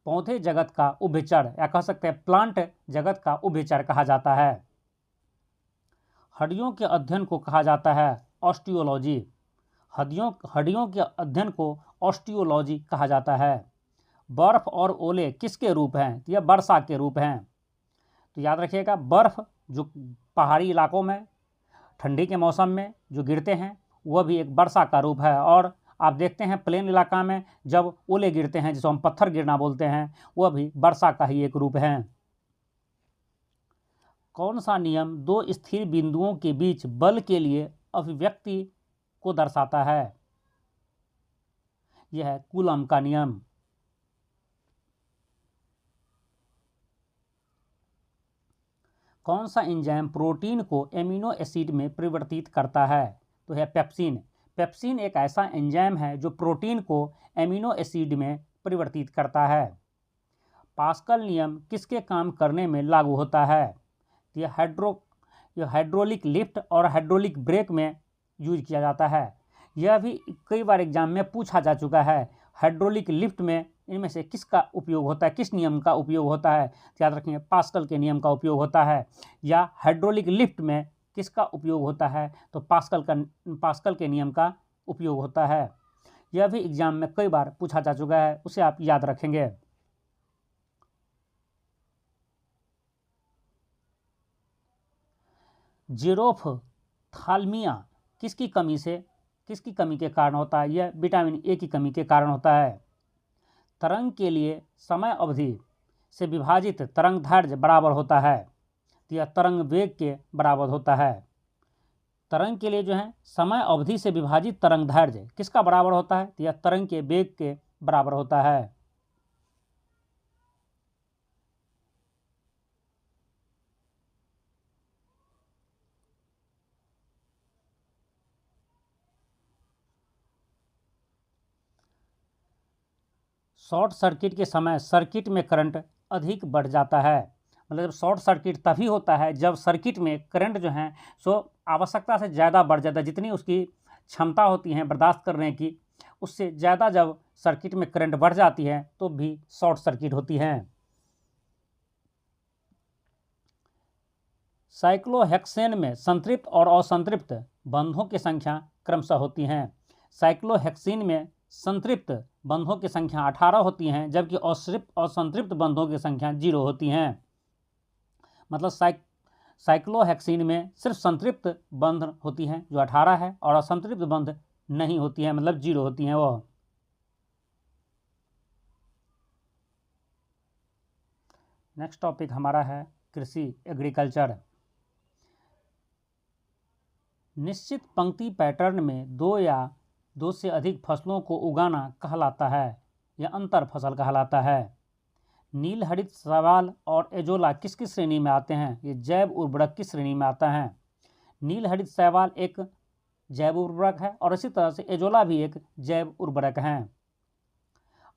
पौधे जगत का उभयचर या कह सकते हैं प्लांट जगत का उभयचर कहा जाता है। हड्डियों के अध्ययन को कहा जाता है ऑस्टियोलॉजी। हड्डियों के अध्ययन को ऑस्टियोलॉजी कहा जाता है। बर्फ और ओले किसके रूप हैं? तो यह वर्षा के रूप हैं। तो याद रखिएगा, बर्फ जो पहाड़ी इलाकों में ठंडी के मौसम में जो गिरते हैं वह भी एक वर्षा का रूप है। और आप देखते हैं प्लेन इलाका में जब ओले गिरते हैं, जिसको हम पत्थर गिरना बोलते हैं, वह भी वर्षा का ही एक रूप है। कौन सा नियम दो स्थिर बिंदुओं के बीच बल के लिए अभिव्यक्ति को दर्शाता है? यह है कूलम का नियम। कौन सा एंजाइम प्रोटीन को एमिनो एसिड में परिवर्तित करता है? तो है पेप्सिन। पेप्सिन एक ऐसा एंजाइम है जो प्रोटीन को एमिनो एसिड में परिवर्तित करता है। पास्कल नियम किसके काम करने में लागू होता है? यह हाइड्रोलिक लिफ्ट और हाइड्रोलिक ब्रेक में यूज किया जाता है। यह भी कई बार एग्जाम में पूछा जा चुका है। हाइड्रोलिक लिफ्ट में इनमें से किसका उपयोग होता है, किस नियम का उपयोग होता है? याद रखेंगे, पास्कल के नियम का उपयोग होता है। या हाइड्रोलिक लिफ्ट में किसका उपयोग होता है? तो पास्कल के नियम का उपयोग होता है। यह भी एग्जाम में कई बार पूछा जा चुका है, उसे आप याद रखेंगे। जीरोफ्थाल्मिया किसकी कमी के कारण होता है? यह विटामिन ए की कमी के कारण होता है। तरंग के लिए समय अवधि से विभाजित तरंग दैर्ध्य बराबर होता है। तो यह तरंग वेग के बराबर होता है। तरंग के लिए जो है समय अवधि से विभाजित तरंग दैर्ध्य किसका बराबर होता है? तो यह तरंग के वेग के बराबर होता है। शॉर्ट सर्किट के समय सर्किट में करंट अधिक बढ़ जाता है। मतलब शॉर्ट सर्किट तभी होता है जब सर्किट में करंट जो है सो आवश्यकता से ज़्यादा बढ़ जाता है। जितनी उसकी क्षमता होती है बर्दाश्त करने की, उससे ज़्यादा जब सर्किट में करंट बढ़ जाती है तो भी शॉर्ट सर्किट होती है। साइक्लोहेक्सेन में संतृप्त और असंतृप्त बंधों की संख्या क्रमशः होती हैं। साइक्लोहेक्सीन में संतृप्त बंधों की संख्या 18 होती हैं, जबकि असंतृप्त बंधों की संख्या 0 होती हैं। मतलब साइक्लोहेक्सीन में सिर्फ संतृप्त बंध होती हैं जो 18 है, और असंतृप्त बंध नहीं होती हैं, मतलब 0 होती हैं वह। नेक्स्ट टॉपिक हमारा है कृषि, एग्रीकल्चर। निश्चित पंक्ति पैटर्न में दो या दो से अधिक फसलों को उगाना कहलाता है या अंतर फसल कहलाता है। नील हरित शैवाल और एजोला किस किस श्रेणी में आते हैं? ये जैव उर्वरक की श्रेणी में आता है। नील हरित शैवाल एक जैव उर्वरक है और इसी तरह से एजोला भी एक जैव उर्वरक है।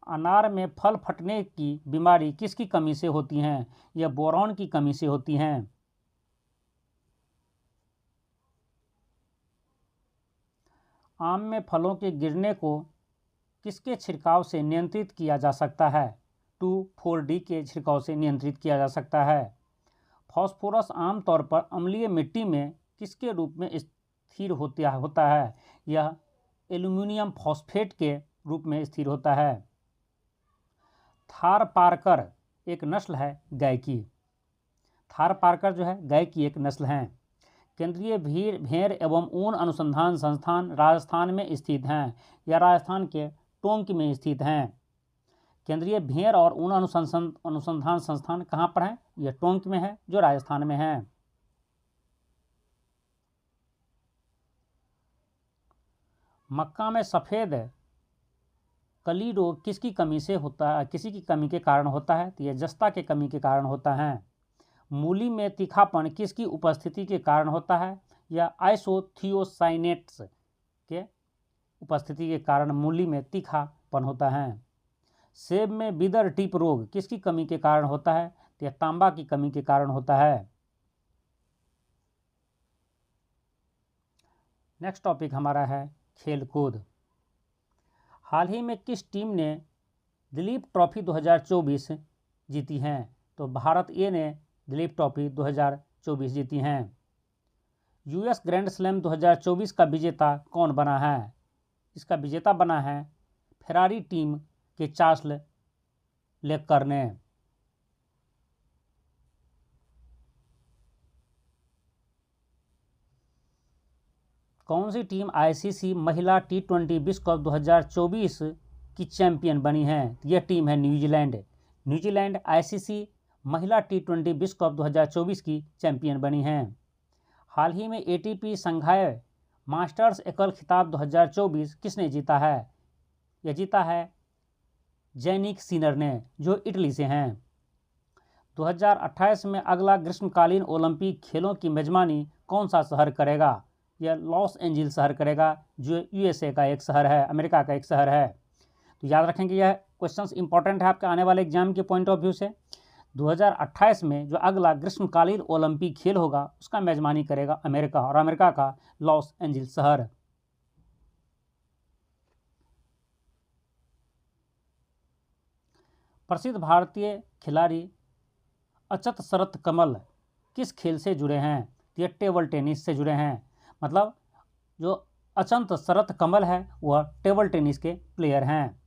अनार में फल फटने की बीमारी किसकी कमी से होती हैं? यह बोरॉन की कमी से होती हैं। आम में फलों के गिरने को किसके छिड़काव से नियंत्रित किया जा सकता है? 2,4-D के छिड़काव से नियंत्रित किया जा सकता है। फास्फोरस आमतौर पर अम्लीय मिट्टी में किसके रूप में स्थिर होता है? यह एल्यूमिनियम फॉस्फेट के रूप में स्थिर होता है। थारपारकर एक नस्ल है गाय की। थारपारकर जो है गाय की एक नस्ल है। केंद्रीय भेड़ एवं ऊन अनुसंधान संस्थान राजस्थान में स्थित हैं या राजस्थान के टोंक में स्थित हैं। केंद्रीय भेड़ और ऊन अनुसंधान संस्थान कहाँ पर है? यह टोंक में है जो राजस्थान में है। मक्का में सफ़ेद कली रोग किसकी कमी से होता है? किसी की कमी के कारण होता है? तो यह जस्ता के कमी के कारण होता है। मूली में तीखापन किसकी उपस्थिति के कारण होता है? या आइसोथियोसाइनेट्स के उपस्थिति के कारण मूली में तीखापन होता है। सेब में विदर टिप रोग किसकी कमी के कारण होता है? तो यह तांबा की कमी के कारण होता है। नेक्स्ट टॉपिक हमारा है खेल कूद। हाल ही में किस टीम ने दिलीप ट्रॉफी 2024 जीती हैं? तो भारत ए ने दिलीप ट्रॉफी 2024 जीती हैं। यूएस ग्रैंड स्लैम 2024 का विजेता कौन बना है? इसका विजेता बना है फेरारी टीम के चार्ल्स लेक्लर ने। कौन सी टीम आईसीसी महिला T20 विश्व कप 2024 की चैंपियन बनी है? यह टीम है न्यूजीलैंड। न्यूजीलैंड आईसीसी महिला T20 विश्व कप 2024 की चैंपियन बनी हैं। हाल ही में एटीपी संघाई मास्टर्स एकल खिताब 2024 किसने जीता है? यह जीता है जैनिक सिनर ने, जो इटली से हैं। 2028 में अगला ग्रीष्मकालीन ओलंपिक खेलों की मेजबानी कौन सा शहर करेगा? यह लॉस एंजिल्स शहर करेगा, जो यूएसए का एक शहर है, अमेरिका का एक शहर है। तो याद रखेंगे, यह क्वेश्चंस इंपॉर्टेंट है आपके आने वाले एग्जाम के पॉइंट ऑफ व्यू से। 2028 में जो अगला ग्रीष्मकालीन ओलंपिक खेल होगा उसका मेजबानी करेगा अमेरिका, और अमेरिका का लॉस एंजिल्स शहर। प्रसिद्ध भारतीय खिलाड़ी अचत शरत कमल किस खेल से जुड़े हैं? ये टेबल टेनिस से जुड़े हैं। मतलब जो अचंत शरत कमल है वह टेबल टेनिस के प्लेयर हैं।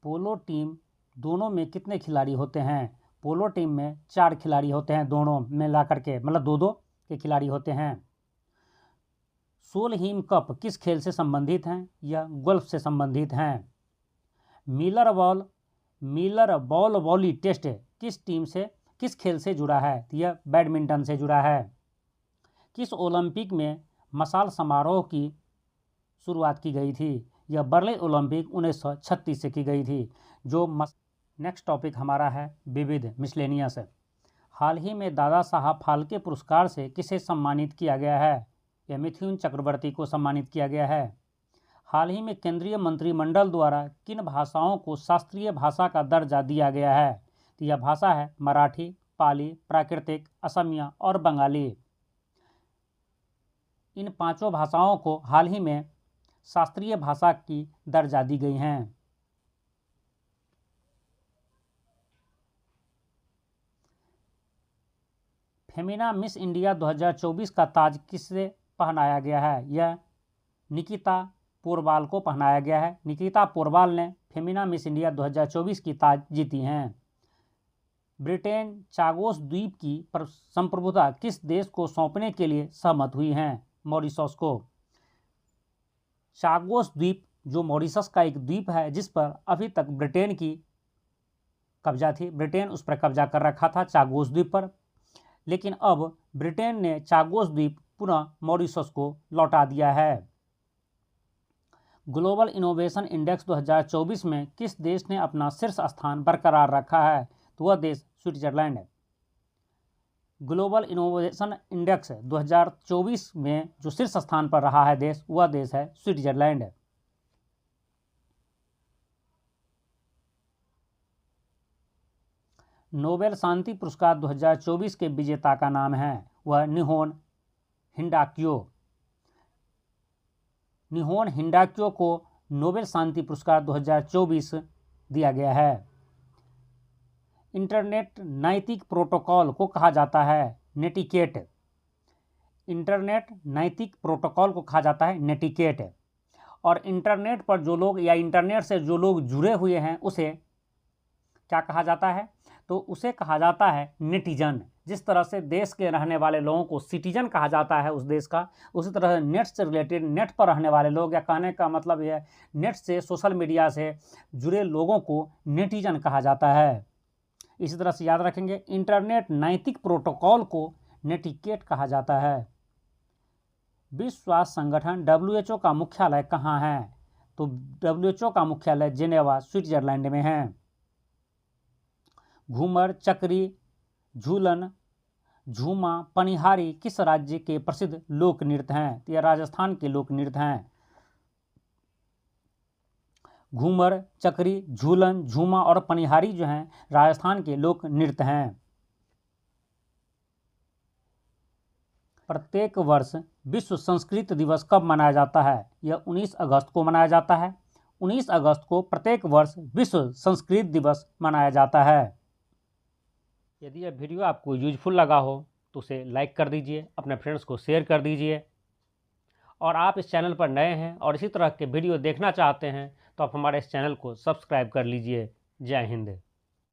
पोलो टीम दोनों में कितने खिलाड़ी होते हैं? पोलो टीम में 4 खिलाड़ी होते हैं, दोनों में ला करके, मतलब 2-2 के खिलाड़ी होते हैं। सोलहीम कप किस खेल से संबंधित हैं? यह गोल्फ से संबंधित हैं। मिलर बॉल वॉली टेस्ट किस खेल से जुड़ा है? यह बैडमिंटन से जुड़ा है। किस ओलंपिक में मशाल समारोह की शुरुआत की गई थी? यह बर्लिन ओलंपिक 1936 से की गई थी। नेक्स्ट टॉपिक हमारा है विविध मिसलेनियस। हाल ही में दादा साहब फाल्के पुरस्कार से किसे सम्मानित किया गया है? यह मिथुन चक्रवर्ती को सम्मानित किया गया है। हाल ही में केंद्रीय मंत्रिमंडल द्वारा किन भाषाओं को शास्त्रीय भाषा का दर्जा दिया गया है? तो यह भाषा है मराठी, पाली, प्राकृतिक, असमिया और बंगाली। इन 5 भाषाओं को हाल ही में शास्त्रीय भाषा की दर्जा दी गई हैं। फेमिना मिस इंडिया 2024 का ताज किससे पहनाया गया है? यह निकिता पोरवाल को पहनाया गया है। निकिता पोरवाल ने फेमिना मिस इंडिया 2024 की ताज जीती हैं। ब्रिटेन चागोस द्वीप की संप्रभुता किस देश को सौंपने के लिए सहमत हुई हैं? मॉरिशस को। चागोस द्वीप जो मॉरिशस का एक द्वीप है जिस पर अभी तक ब्रिटेन की कब्जा थी, ब्रिटेन उस पर कब्जा कर रखा था चागोस द्वीप पर, लेकिन अब ब्रिटेन ने चागोस द्वीप पुनः मॉरिशस को लौटा दिया है। ग्लोबल इनोवेशन इंडेक्स 2024 में किस देश ने अपना शीर्ष स्थान बरकरार रखा है? तो वह देश स्विट्जरलैंड है। ग्लोबल इनोवेशन इंडेक्स 2024 में जो शीर्ष स्थान पर रहा है देश, वह देश है स्विट्जरलैंड। नोबेल शांति पुरस्कार 2024 के विजेता का नाम है, वह निहोन हिंडाक्यो को नोबेल शांति पुरस्कार 2024 दिया गया है। इंटरनेट नैतिक प्रोटोकॉल को कहा जाता है नेटिकेट। इंटरनेट नैतिक प्रोटोकॉल को कहा जाता है नेटिकेट। और इंटरनेट पर जो लोग या इंटरनेट से जो लोग जुड़े हुए हैं उसे क्या कहा जाता है? तो उसे कहा जाता है नेटिजन। जिस तरह से देश के रहने वाले लोगों को सिटीजन कहा जाता है उस देश का, उसी तरह नेट से रिलेटेड, नेट पर रहने वाले लोग, या कहने का मतलब यह है नेट से, सोशल मीडिया से जुड़े लोगों को नेटिजन कहा जाता है। इसी तरह से याद रखेंगे, इंटरनेट नैतिक प्रोटोकॉल को नेटिकेट कहा जाता है। विश्व स्वास्थ्य संगठन WHO का मुख्यालय कहाँ है? तो WHO का मुख्यालय जेनेवा स्विट्जरलैंड में है। घूमर, चक्री, झूलन, झूमा, पनिहारी किस राज्य के प्रसिद्ध लोक नृत्य हैं? तो यह राजस्थान के लोक नृत्य हैं। घूमर, चक्री, झूलन, झूमा और पनिहारी जो हैं राजस्थान के लोक नृत्य हैं। प्रत्येक वर्ष विश्व संस्कृत दिवस कब मनाया जाता है? यह 19 अगस्त को मनाया जाता है। 19 अगस्त को प्रत्येक वर्ष विश्व संस्कृत दिवस मनाया जाता है। यदि यह वीडियो आपको यूजफुल लगा हो तो उसे लाइक कर दीजिए, अपने फ्रेंड्स को शेयर कर दीजिए, और आप इस चैनल पर नए हैं और इसी तरह के वीडियो देखना चाहते हैं तो आप हमारे इस चैनल को सब्सक्राइब कर लीजिए। जय हिंद।